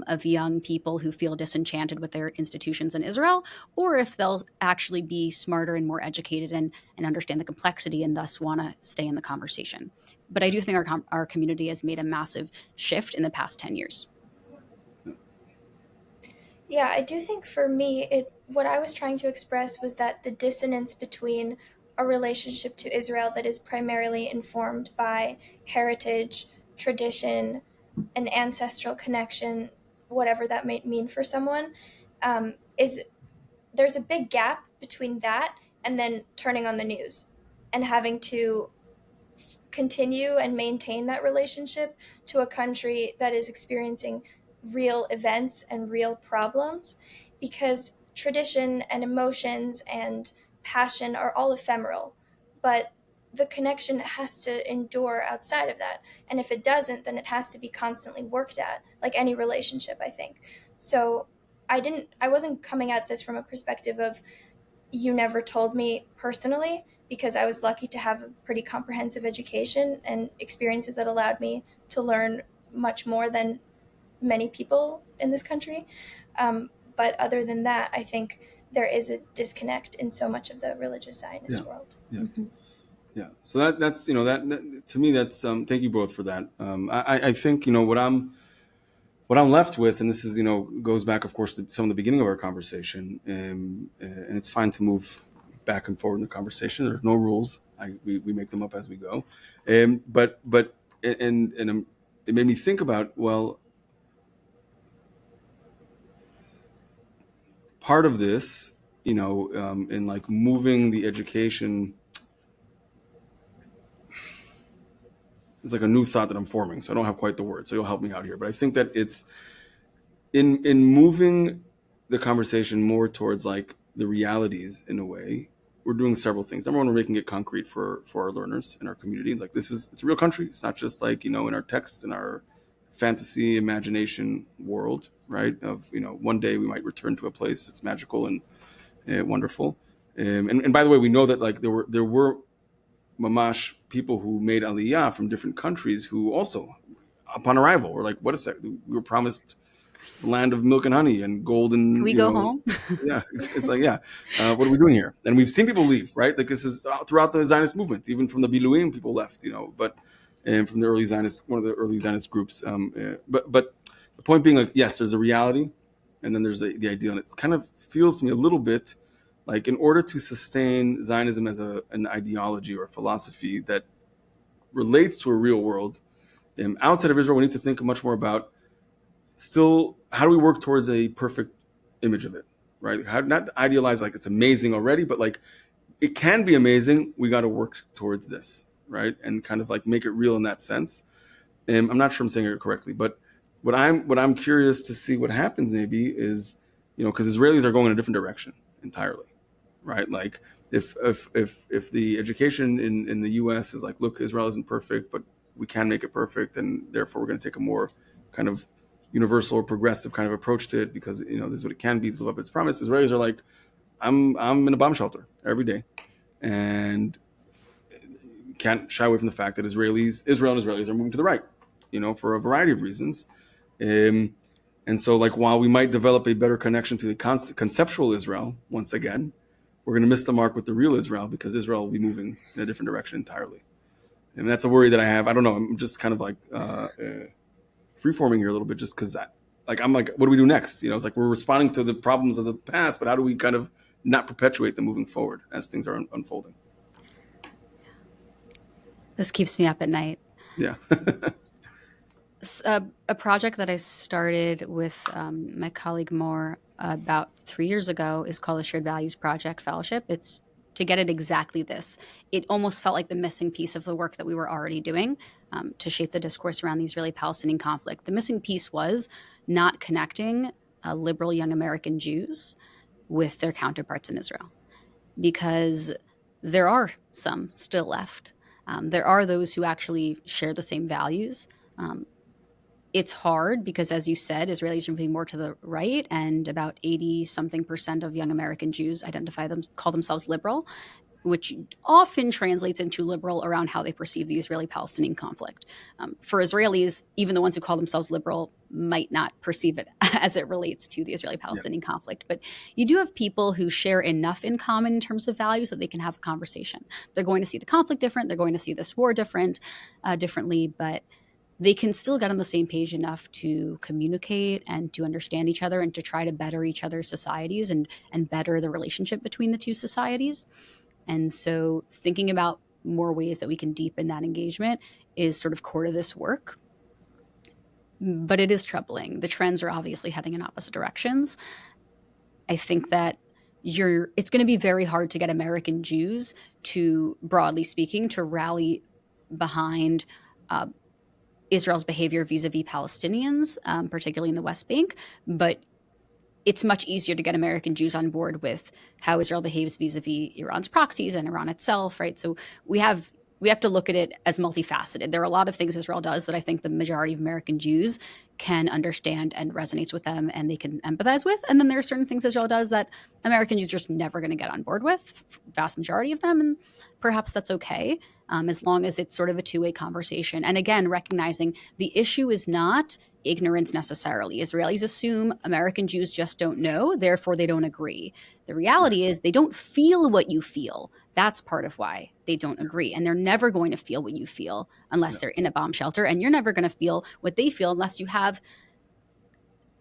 of young people who feel disenchanted with their institutions in Israel, or if they'll actually be smarter and more educated and understand the complexity and thus want to stay in the conversation. But I do think our community has made a massive shift in the past 10 years. Yeah, I do think for me, what I was trying to express was that the dissonance between a relationship to Israel that is primarily informed by heritage, tradition, an ancestral connection, whatever that might mean for someone, there's a big gap between that and then turning on the news and having to continue and maintain that relationship to a country that is experiencing real events and real problems, because tradition and emotions and passion are all ephemeral, but the connection has to endure outside of that. And if it doesn't, then it has to be constantly worked at, like any relationship, I think. So I wasn't coming at this from a perspective of "You never told me" personally, because I was lucky to have a pretty comprehensive education and experiences that allowed me to learn much more than many people in this country. But other than that, I think there is a disconnect in so much of the religious Zionist world. Yeah. Mm-hmm. Yeah. So that's that to me, that's thank you both for that. I think what I'm left with, and this is goes back, of course, to some of the beginning of our conversation, and it's fine to move back and forward in the conversation. There's no rules. We make them up as we go. But it made me think about, well, part of this, in like moving the education, it's like a new thought that I'm forming, so I don't have quite the word, so you'll help me out here. But I think that it's in moving the conversation more towards like the realities in a way. We're doing several things. Number one, we're making it concrete for our learners in our community. It's like it's a real country. It's not just like in our text, in our fantasy imagination world, right? Of one day we might return to a place that's magical and wonderful. And by the way, we know that like there were mamash people who made aliyah from different countries who also, upon arrival, were like, what is that? We were promised the land of milk and honey and gold and. Can we go home? Yeah, it's like, yeah, what are we doing here? And we've seen people leave, right? Like this is throughout the Zionist movement, even from the Biluim, people left, but from the early Zionist, one of the early Zionist groups. But the point being, like, yes, there's a reality, and then there's the ideal, and it kind of feels to me a little bit Like, in order to sustain Zionism as an ideology or a philosophy that relates to a real world, outside of Israel, we need to think much more about still how do we work towards a perfect image of it, right? How not idealize like it's amazing already, but like it can be amazing. We got to work towards this, right? And kind of like make it real in that sense. And I'm not sure I'm saying it correctly, but what I'm curious to see what happens maybe is, because Israelis are going in a different direction entirely, right? Like if the education in the U.S. is like, look, Israel isn't perfect, but we can make it perfect, and therefore we're going to take a more kind of universal or progressive kind of approach to it because this is what it can be to live up its promise. Israelis are like, I'm in a bomb shelter every day, and can't shy away from the fact that Israel and Israelis are moving to the right, for a variety of reasons. And so, like, while we might develop a better connection to the conceptual Israel, once again, we're going to miss the mark with the real Israel because Israel will be moving in a different direction entirely. And that's a worry that I have. I don't know. I'm just kind of like free-forming here a little bit just because I'm like, what do we do next? It's like we're responding to the problems of the past, but how do we kind of not perpetuate them moving forward as things are unfolding? This keeps me up at night. Yeah. A project that I started with my colleague Moore about 3 years ago is called the Shared Values Project Fellowship. It's to get at exactly this. It almost felt like the missing piece of the work that we were already doing to shape the discourse around the Israeli-Palestinian conflict. The missing piece was not connecting liberal young American Jews with their counterparts in Israel, because there are some still left. There are those who actually share the same values. It's hard because, as you said, Israelis are moving more to the right, and about 80-something% of young American Jews call themselves liberal, which often translates into liberal around how they perceive the Israeli-Palestinian conflict. For Israelis, even the ones who call themselves liberal might not perceive it as it relates to the Israeli-Palestinian conflict. But you do have people who share enough in common in terms of values that they can have a conversation. They're going to see the conflict different. They're going to see this war differently, but they can still get on the same page enough to communicate and to understand each other and to try to better each other's societies and better the relationship between the two societies. And so thinking about more ways that we can deepen that engagement is sort of core to this work. But it is troubling. The trends are obviously heading in opposite directions. I think that it's going to be very hard to get American Jews to, broadly speaking, to rally behind Israel's behavior vis-a-vis Palestinians, particularly in the West Bank. But it's much easier to get American Jews on board with how Israel behaves vis-a-vis Iran's proxies and Iran itself, right? So we have to look at it as multifaceted. There are a lot of things Israel does that I think the majority of American Jews can understand and resonates with them and they can empathize with. And then there are certain things Israel does that American Jews are just never going to get on board with, vast majority of them. And perhaps that's okay, as long as it's sort of a two-way conversation. And again, recognizing the issue is not ignorance necessarily. Israelis assume American Jews just don't know, therefore they don't agree. The reality is they don't feel what you feel. That's part of why they don't agree. And they're never going to feel what you feel unless they're in a bomb shelter. And you're never going to feel what they feel unless you have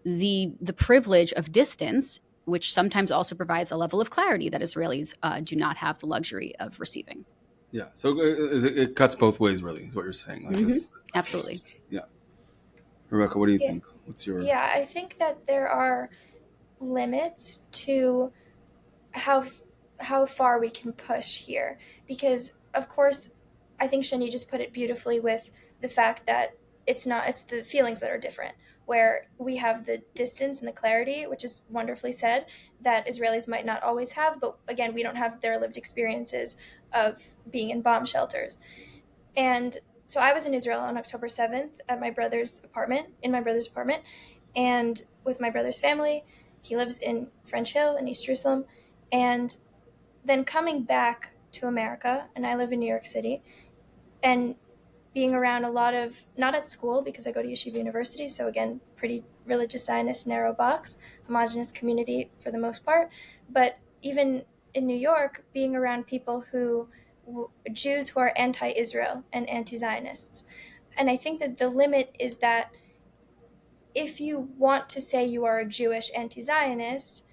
the privilege of distance, which sometimes also provides a level of clarity that Israelis do not have the luxury of receiving. Yeah. So it cuts both ways, really, is what you're saying. Like this Absolutely. Yeah. Rebecca, what do you think? What's your... Yeah, I think that there are limits to how far we can push here, because of course I think Shanie just put it beautifully with the fact that it's the feelings that are different, where we have the distance and the clarity, which is wonderfully said, that Israelis might not always have, but again, we don't have their lived experiences of being in bomb shelters. And so I was in Israel on October 7th in my brother's apartment, and with my brother's family. He lives in French Hill in East Jerusalem. And then coming back to America, and I live in New York City, and being around a lot of, not at school because I go to Yeshiva University, so again, pretty religious Zionist, narrow box, homogenous community for the most part, but even in New York, being around people Jews who are anti-Israel and anti-Zionists. And I think that the limit is that if you want to say you are a Jewish anti-Zionist,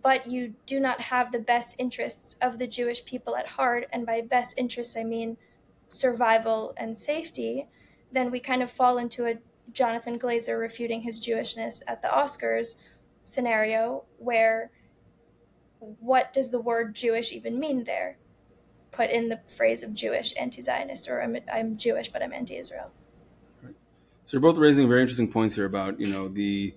but you do not have the best interests of the Jewish people at heart, and by best interests I mean survival and safety, then we kind of fall into a Jonathan Glazer refuting his Jewishness at the Oscars scenario, where what does the word Jewish even mean there? Put in the phrase of Jewish, anti-Zionist, or I'm Jewish but I'm anti-Israel. Right. So you're both raising very interesting points here about the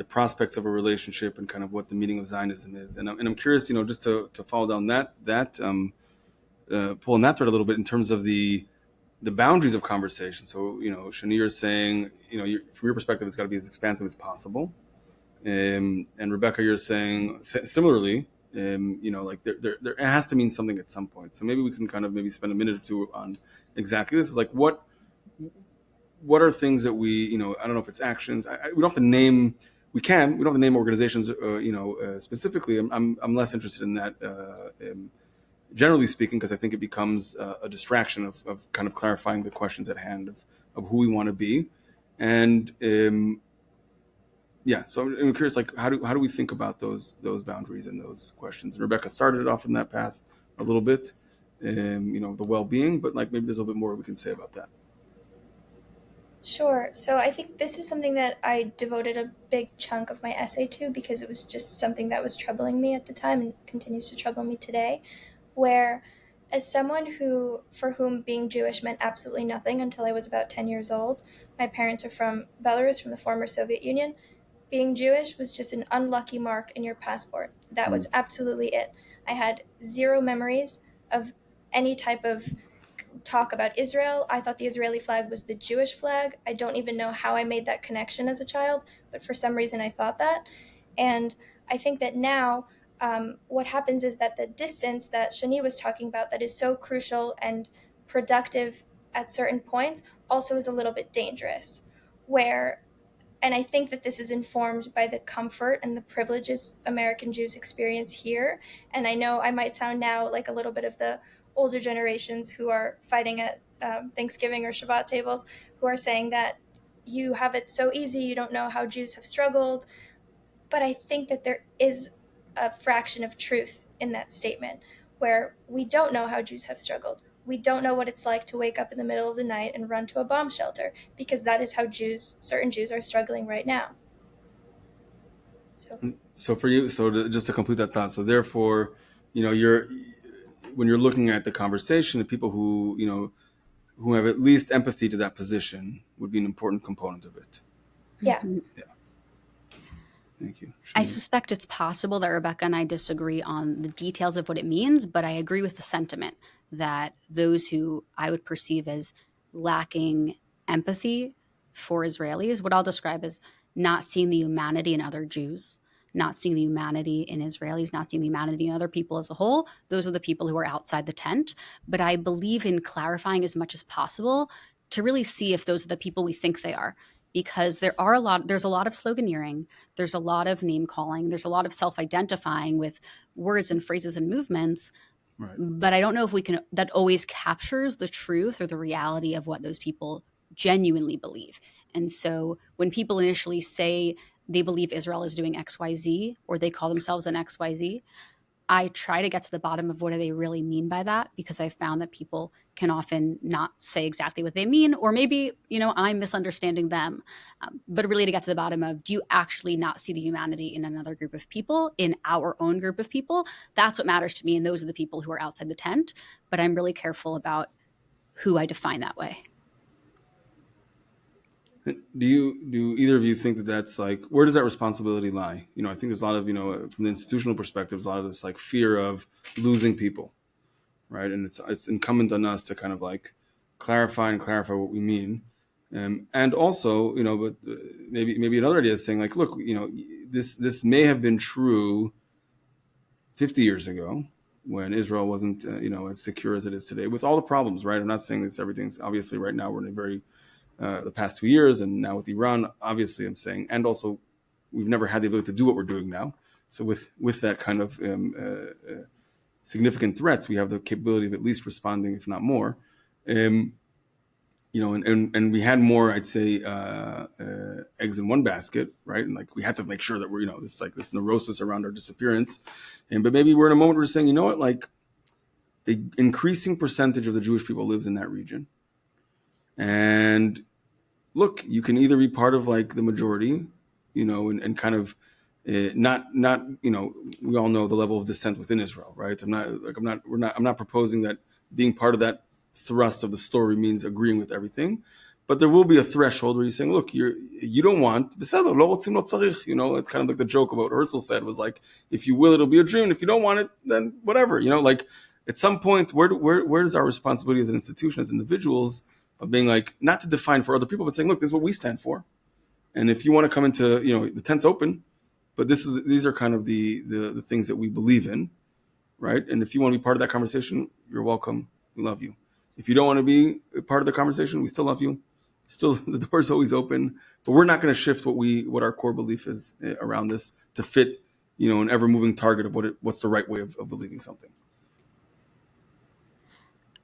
prospects of a relationship and kind of what the meaning of Zionism is, and I'm curious, just to follow down that pull on that thread a little bit in terms of the boundaries of conversation. So Shanie, you're saying from your perspective it's got to be as expansive as possible, and Rebecca, you're saying similarly. Like there it has to mean something at some point. So maybe we can kind of maybe spend a minute or two on exactly this. Is like what are things that we I don't know if it's actions. We don't have to name. We don't have to name organizations. Specifically, I'm less interested in that. Generally speaking, because I think it becomes a distraction of kind of clarifying the questions at hand of who we want to be, and so I'm curious, like how do we think about those boundaries and those questions? And Rebecca started it off in that path a little bit, the well-being, but like maybe there's a little bit more we can say about that. Sure. So I think this is something that I devoted a big chunk of my essay to, because it was just something that was troubling me at the time and continues to trouble me today, where as someone for whom being Jewish meant absolutely nothing until I was about 10 years old, my parents are from Belarus, from the former Soviet Union, being Jewish was just an unlucky mark in your passport. That was absolutely it. I had zero memories of any type of talk about Israel. I thought the Israeli flag was the Jewish flag. I don't even know how I made that connection as a child, but for some reason I thought that. And I think that now what happens is that the distance that Shanie was talking about, that is so crucial and productive at certain points, also is a little bit dangerous, and I think that this is informed by the comfort and the privileges American Jews experience here. And I know I might sound now like a little bit of the older generations who are fighting at Thanksgiving or Shabbat tables, who are saying that you have it so easy, you don't know how Jews have struggled. But I think that there is a fraction of truth in that statement, where we don't know how Jews have struggled. We don't know what it's like to wake up in the middle of the night and run to a bomb shelter, because that is how certain Jews are struggling right now. So for you, just to complete that thought, so therefore, when you're looking at the conversation, the people who have at least empathy to that position would be an important component of it. Yeah. Yeah. Thank you. I suspect it's possible that Rebecca and I disagree on the details of what it means, but I agree with the sentiment that those who I would perceive as lacking empathy for Israelis, what I'll describe as not seeing the humanity in other Jews, not seeing the humanity in Israelis, not seeing the humanity in other people as a whole, those are the people who are outside the tent. But I believe in clarifying as much as possible to really see if those are the people we think they are. Because there's a lot of sloganeering, there's a lot of name calling, there's a lot of self-identifying with words and phrases and movements. Right. But I don't know if that always captures the truth or the reality of what those people genuinely believe. And so when people initially say they believe Israel is doing XYZ, or they call themselves an XYZ, I try to get to the bottom of what do they really mean by that, because I found that people can often not say exactly what they mean, or maybe, I'm misunderstanding them. But really to get to the bottom of, do you actually not see the humanity in another group of people, in our own group of people? That's what matters to me. And those are the people who are outside the tent. But I'm really careful about who I define that way. Do either of you think that that's like, where does that responsibility lie? I think there's a lot of, from the institutional perspective, there's a lot of this like fear of losing people, right? And it's incumbent on us to kind of like clarify what we mean. And also, but maybe another idea is saying like, look, this may have been true 50 years ago when Israel wasn't, as secure as it is today, with all the problems, right? I'm not saying this, everything's obviously right now, we're in a very, the past 2 years, and now with Iran, obviously I'm saying, and also we've never had the ability to do what we're doing now. So with that kind of significant threats, we have the capability of at least responding, if not more. and we had more, I'd say, eggs in one basket, right? And like we had to make sure that we're, this neurosis around our disappearance, but maybe we're in a moment where we're saying, you know what, like an increasing percentage of the Jewish people lives in that region, and look, you can either be part of like the majority, and kind of not, we all know the level of dissent within Israel, right? I'm not proposing that being part of that thrust of the story means agreeing with everything, but there will be a threshold where you're saying, look, you don't want, it's kind of like the joke about what Herzl said was like, if you will, it'll be a dream. If you don't want it, then whatever, like at some point, where is our responsibility as an institution, as individuals, of being like, not to define for other people, but saying, look, this is what we stand for. And if you want to come into, the tent's open, but these are kind of the things that we believe in, right? And if you want to be part of that conversation, you're welcome. We love you. If you don't want to be a part of the conversation, we still love you. Still, the door is always open. But we're not going to shift what our core belief is around this to fit, an ever-moving target of what's the right way of believing something.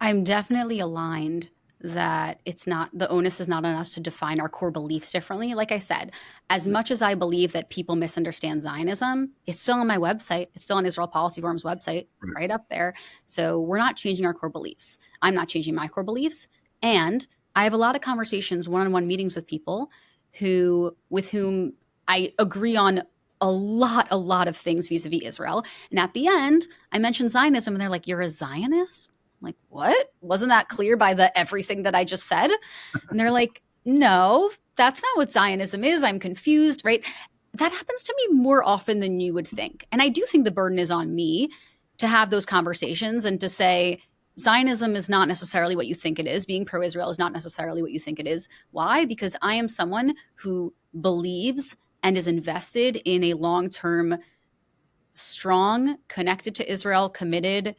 I'm definitely aligned that the onus is not on us to define our core beliefs differently. Like I said, as much as I believe that people misunderstand Zionism, it's still on my website. It's still on Israel Policy Forum's website, right up there. So we're not changing our core beliefs. I'm not changing my core beliefs. And I have a lot of conversations, one-on-one meetings with people with whom I agree on a lot of things vis-a-vis Israel. And at the end, I mention Zionism and they're like, you're a Zionist? I'm like, what? Wasn't that clear by everything that I just said? And they're like, no, that's not what Zionism is. I'm confused, right? That happens to me more often than you would think. And I do think the burden is on me to have those conversations and to say, Zionism is not necessarily what you think it is. Being pro-Israel is not necessarily what you think it is. Why? Because I am someone who believes and is invested in a long-term, strong, connected to Israel, committed,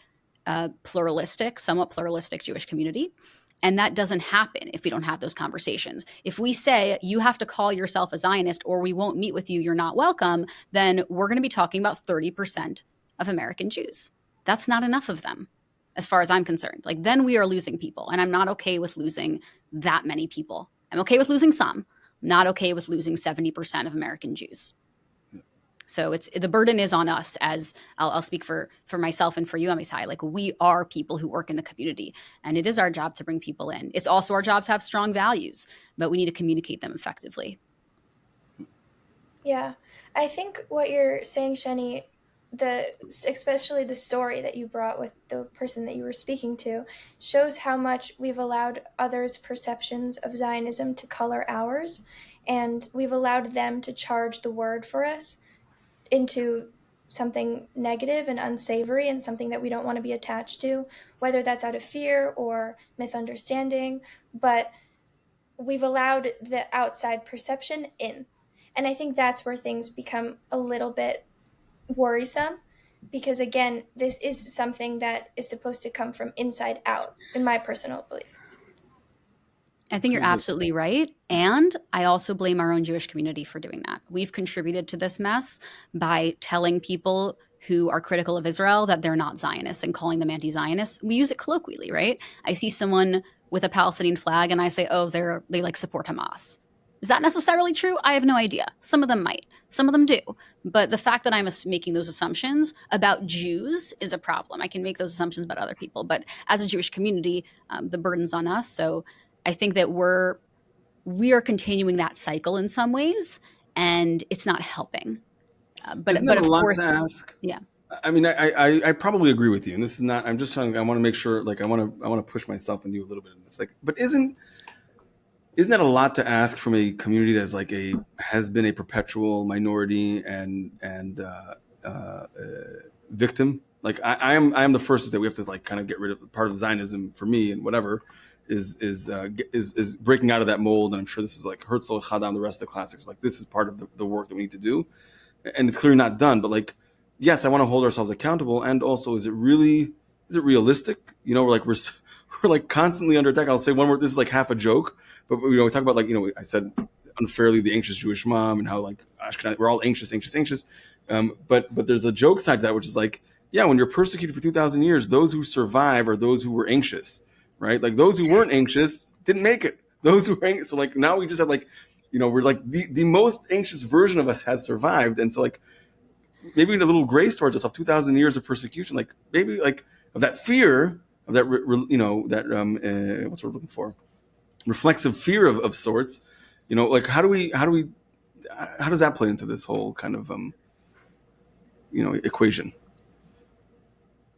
somewhat pluralistic Jewish community. And that doesn't happen if we don't have those conversations. If we say you have to call yourself a Zionist or we won't meet with you, you're not welcome, then we're going to be talking about 30% of American Jews. That's not enough of them, as far as I'm concerned. Like, then we are losing people. And I'm not okay with losing that many people. I'm okay with losing some. I'm not okay with losing 70% of American Jews. So the burden is on us, as I'll speak for myself and for you, Amitai. Like, we are people who work in the community, and it is our job to bring people in. It's also our job to have strong values, but we need to communicate them effectively. Yeah, I think what you're saying, Shanie, especially the story that you brought with the person that you were speaking to, shows how much we've allowed others' perceptions of Zionism to color ours, and we've allowed them to charge the word for us into something negative and unsavory and something that we don't want to be attached to, whether that's out of fear or misunderstanding, but we've allowed the outside perception in. And I think that's where things become a little bit worrisome, because again, this is something that is supposed to come from inside out, in my personal belief. I think you're absolutely right. And I also blame our own Jewish community for doing that. We've contributed to this mess by telling people who are critical of Israel that they're not Zionists and calling them anti-Zionists. We use it colloquially, right? I see someone with a Palestinian flag and I say, oh, they like support Hamas. Is that necessarily true? I have no idea. Some of them might. Some of them do. But the fact that I'm making those assumptions about Jews is a problem. I can make those assumptions about other people. But as a Jewish community, the burden's on us. So I think that we are continuing that cycle in some ways, and it's not helping. But Isn't that of a lot course, to ask? Yeah. I mean, I probably agree with you, and this is not. I'm just trying. I want to make sure. Like, I want to push myself and you a little bit in this. Like, but isn't that a lot to ask from a community that's like has been a perpetual minority and victim? Like, I am the first that we have to like kind of get rid of part of Zionism for me and whatever is breaking out of that mold. And I'm sure this is like Herzl, Chadam, the rest of the classics. Like, this is part of the work that we need to do, and it's clearly not done. But like, yes, I want to hold ourselves accountable, and also, is it realistic? We're like constantly under attack. I'll say one word. This is like half a joke, but we talk about like I said unfairly the anxious Jewish mom and how like we're all anxious. But there's a joke side to that, which is like, yeah, when you're persecuted for 2,000 years, those who survive are those who were anxious, right? Like, those who weren't anxious didn't make it. Those who were anxious. So like now we just have like, we're like the most anxious version of us has survived. And so like maybe a little grace towards us of 2,000 years of persecution, like maybe like of that fear of that, what's we're looking for? Reflexive fear of sorts, like how does that play into this whole kind of, equation?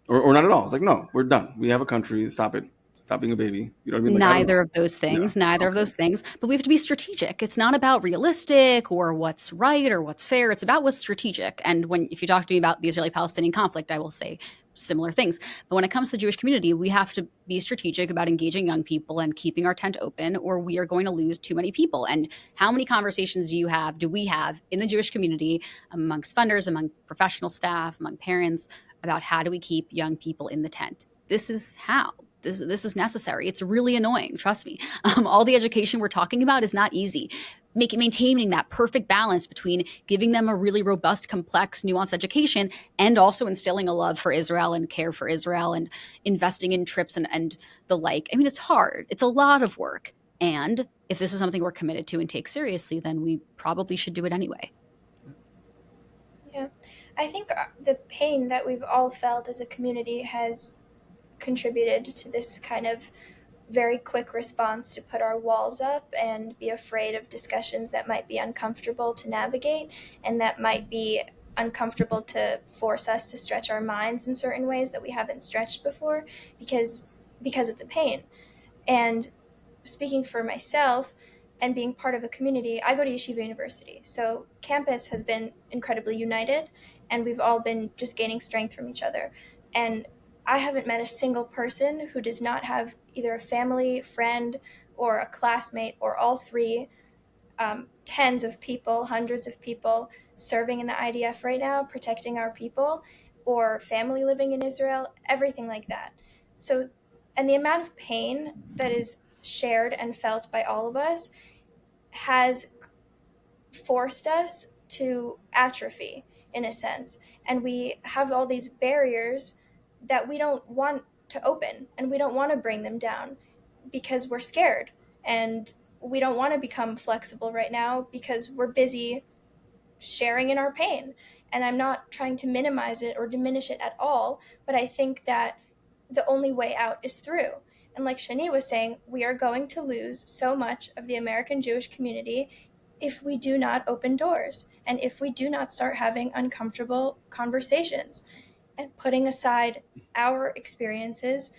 Or not at all. It's like, no, we're done. We have a country. Stop it. Stop being a baby. You know what I mean? Like, Neither of those things. Yeah. Neither of those things. But we have to be strategic. It's not about realistic or what's right or what's fair. It's about what's strategic. And if you talk to me about the Israeli-Palestinian conflict, I will say similar things. But when it comes to the Jewish community, we have to be strategic about engaging young people and keeping our tent open, or we are going to lose too many people. And how many conversations do we have in the Jewish community amongst funders, among professional staff, among parents, about how do we keep young people in the tent? This is how. This is necessary. It's really annoying. Trust me. All the education we're talking about is not easy. Maintaining that perfect balance between giving them a really robust, complex, nuanced education and also instilling a love for Israel and care for Israel and investing in trips and the like. I mean, it's hard. It's a lot of work. And if this is something we're committed to and take seriously, then we probably should do it anyway. Yeah. I think the pain that we've all felt as a community has contributed to this kind of very quick response to put our walls up and be afraid of discussions that might be uncomfortable to navigate and that might be uncomfortable to force us to stretch our minds in certain ways that we haven't stretched before because of the pain. And speaking for myself and being part of a community, I go to Yeshiva University. So campus has been incredibly united and we've all been just gaining strength from each other. And I haven't met a single person who does not have either a family, friend, or a classmate, or all three, tens of people, hundreds of people serving in the IDF right now, protecting our people, or family living in Israel, everything like that. So, and the amount of pain that is shared and felt by all of us has forced us to atrophy in a sense. And we have all these barriers that we don't want to open and we don't want to bring them down because we're scared and we don't want to become flexible right now because we're busy sharing in our pain. And I'm not trying to minimize it or diminish it at all, but I think that the only way out is through. And like Shanie was saying, we are going to lose so much of the American Jewish community if we do not open doors and if we do not start having uncomfortable conversations and putting aside our experiences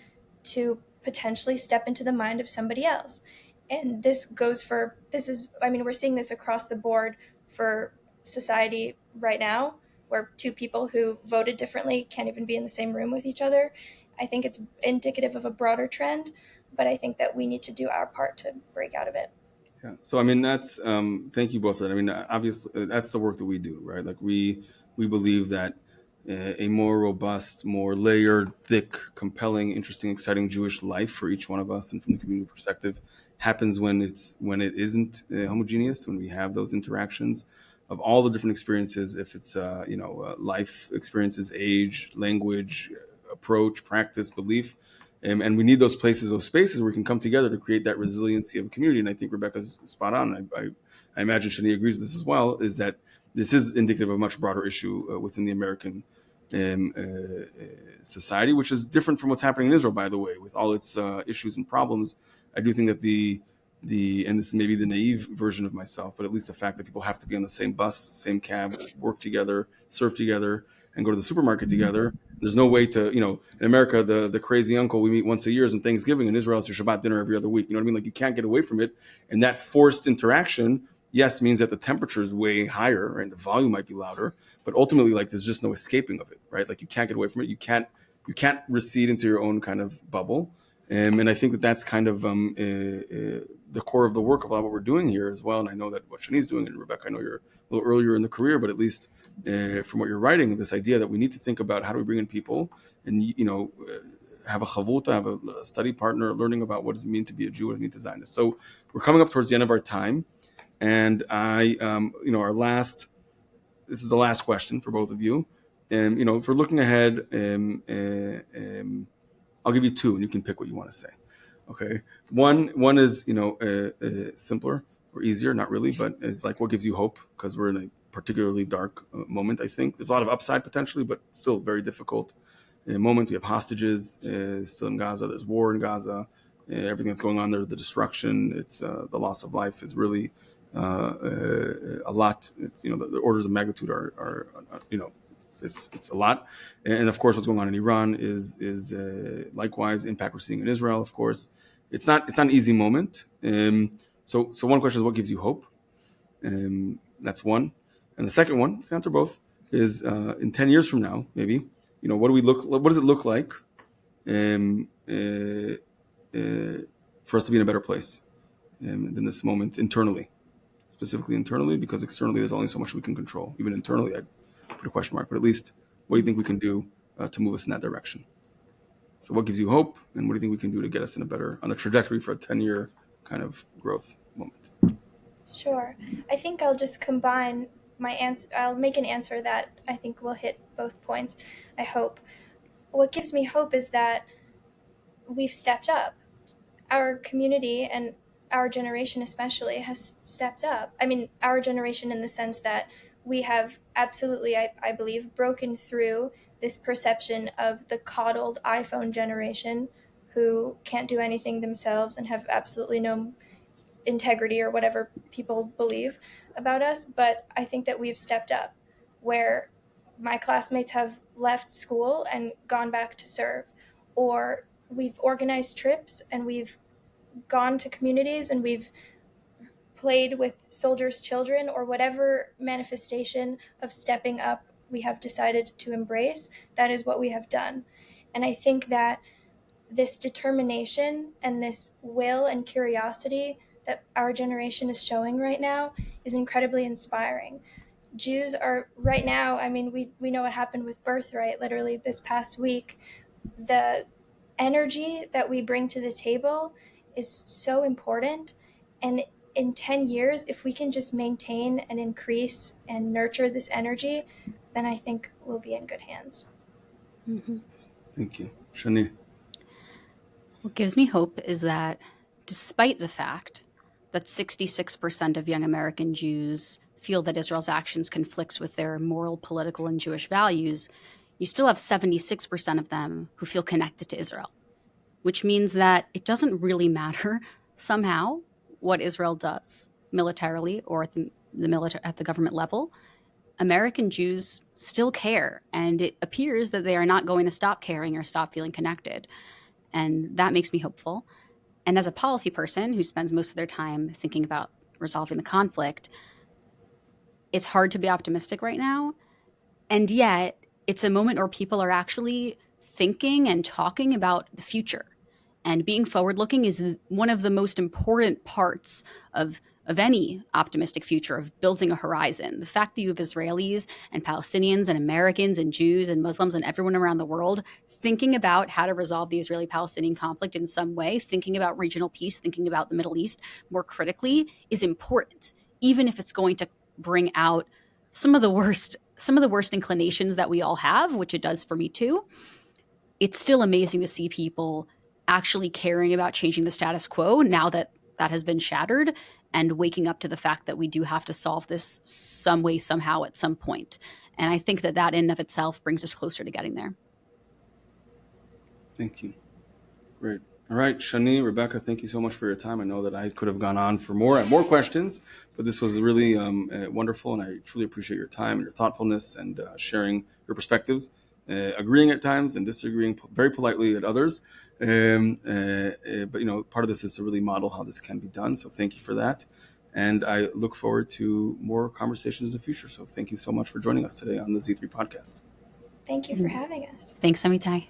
to potentially step into the mind of somebody else. And we're seeing this across the board for society right now, where two people who voted differently can't even be in the same room with each other. I think it's indicative of a broader trend, but I think that we need to do our part to break out of it. Yeah. So, I mean, that's, thank you both for that. I mean, obviously that's the work that we do, right? Like we believe that a more robust, more layered, thick, compelling, interesting, exciting Jewish life for each one of us and from the community perspective happens when it isn't homogeneous, when we have those interactions of all the different experiences, if it's, life experiences, age, language, approach, practice, belief. And we need those places, those spaces where we can come together to create that resiliency of a community. And I think Rebecca's spot on. I imagine Shani agrees with this as well, is that this is indicative of a much broader issue within the American society, which is different from what's happening in Israel, by the way, with all its issues and problems. I do think that and this may be the naive version of myself, but at least the fact that people have to be on the same bus, same cab, work together, serve together, and go to the supermarket together. There's no way to, in America, the crazy uncle we meet once a year is on Thanksgiving. In Israel, it's your Shabbat dinner every other week. You know what I mean? Like you can't get away from it. And that forced interaction, yes, means that the temperature is way higher, right? The volume might be louder, but ultimately, like there's just no escaping of it, right? Like you can't get away from it. You can't recede into your own kind of bubble. And I think that that's kind of the core of the work of a lot of what we're doing here as well. And I know that what Shani's doing, and Rebecca, I know you're a little earlier in the career, but at least from what you're writing, this idea that we need to think about how do we bring in people and, have a chavuta, have a study partner, learning about what does it mean to be a Jew, what does it mean to Zionist. So we're coming up towards the end of our time. And this is the last question for both of you. And, if we're looking ahead, I'll give you two and you can pick what you want to say. Okay, one is simpler or easier, not really, but it's like what gives you hope, because we're in a particularly dark moment. I think there's a lot of upside potentially, but still very difficult moment. We have hostages still in Gaza. There's war in Gaza. Everything that's going on there, the destruction, it's the loss of life is really a lot. It's the orders of magnitude are it's a lot, and of course what's going on in Iran is likewise impact we're seeing in Israel. Of course, it's not an easy moment. So one question is what gives you hope. That's one, and the second one, you can answer both, is in 10 years from now, maybe what does it look like for us to be in a better place than this moment internally, specifically internally, because externally there's only so much we can control. Even internally, I put a question mark, but at least what do you think we can do to move us in that direction? So what gives you hope, and what do you think we can do to get us on a trajectory for a 10-year kind of growth moment? Sure. I think I'll just combine my answer. I'll make an answer that I think will hit both points, I hope. What gives me hope is that we've stepped up. Our community and our generation especially has stepped up. I mean, our generation in the sense that we have absolutely, I believe, broken through this perception of the coddled iPhone generation who can't do anything themselves and have absolutely no integrity or whatever people believe about us. But I think that we've stepped up where my classmates have left school and gone back to serve, or we've organized trips and we've gone to communities and we've played with soldiers' children, or whatever manifestation of stepping up we have decided to embrace. That is what we have done. And I think that this determination and this will and curiosity that our generation is showing right now is incredibly inspiring. Jews are right now, I mean, we know what happened with Birthright literally this past week. The energy that we bring to the table is so important. And in 10 years, if we can just maintain and increase and nurture this energy, then I think we'll be in good hands. Mm-hmm. Thank you. Shanie? What gives me hope is that despite the fact that 66% of young American Jews feel that Israel's actions conflicts with their moral, political, and Jewish values, you still have 76% of them who feel connected to Israel, which means that it doesn't really matter somehow what Israel does militarily or at the government level. American Jews still care, and it appears that they are not going to stop caring or stop feeling connected. And that makes me hopeful. And as a policy person who spends most of their time thinking about resolving the conflict, it's hard to be optimistic right now. And yet, it's a moment where people are actually thinking and talking about the future. And being forward-looking is one of the most important parts of any optimistic future, of building a horizon. The fact that you have Israelis and Palestinians and Americans and Jews and Muslims and everyone around the world thinking about how to resolve the Israeli-Palestinian conflict in some way, thinking about regional peace, thinking about the Middle East more critically is important, even if it's going to bring out some of the worst inclinations that we all have, which it does for me too. It's still amazing to see people actually caring about changing the status quo now that that has been shattered, and waking up to the fact that we do have to solve this some way, somehow, at some point. And I think that in and of itself brings us closer to getting there. Thank you. Great. All right, Shanie, Rebecca, thank you so much for your time. I know that I could have gone on for more questions, but this was really wonderful, and I truly appreciate your time and your thoughtfulness and sharing your perspectives, agreeing at times and disagreeing very politely at others. But part of this is to really model how this can be done. So thank you for that. And I look forward to more conversations in the future. So thank you so much for joining us today on the Z3 podcast. Thank you for having us. Thanks, Amitai.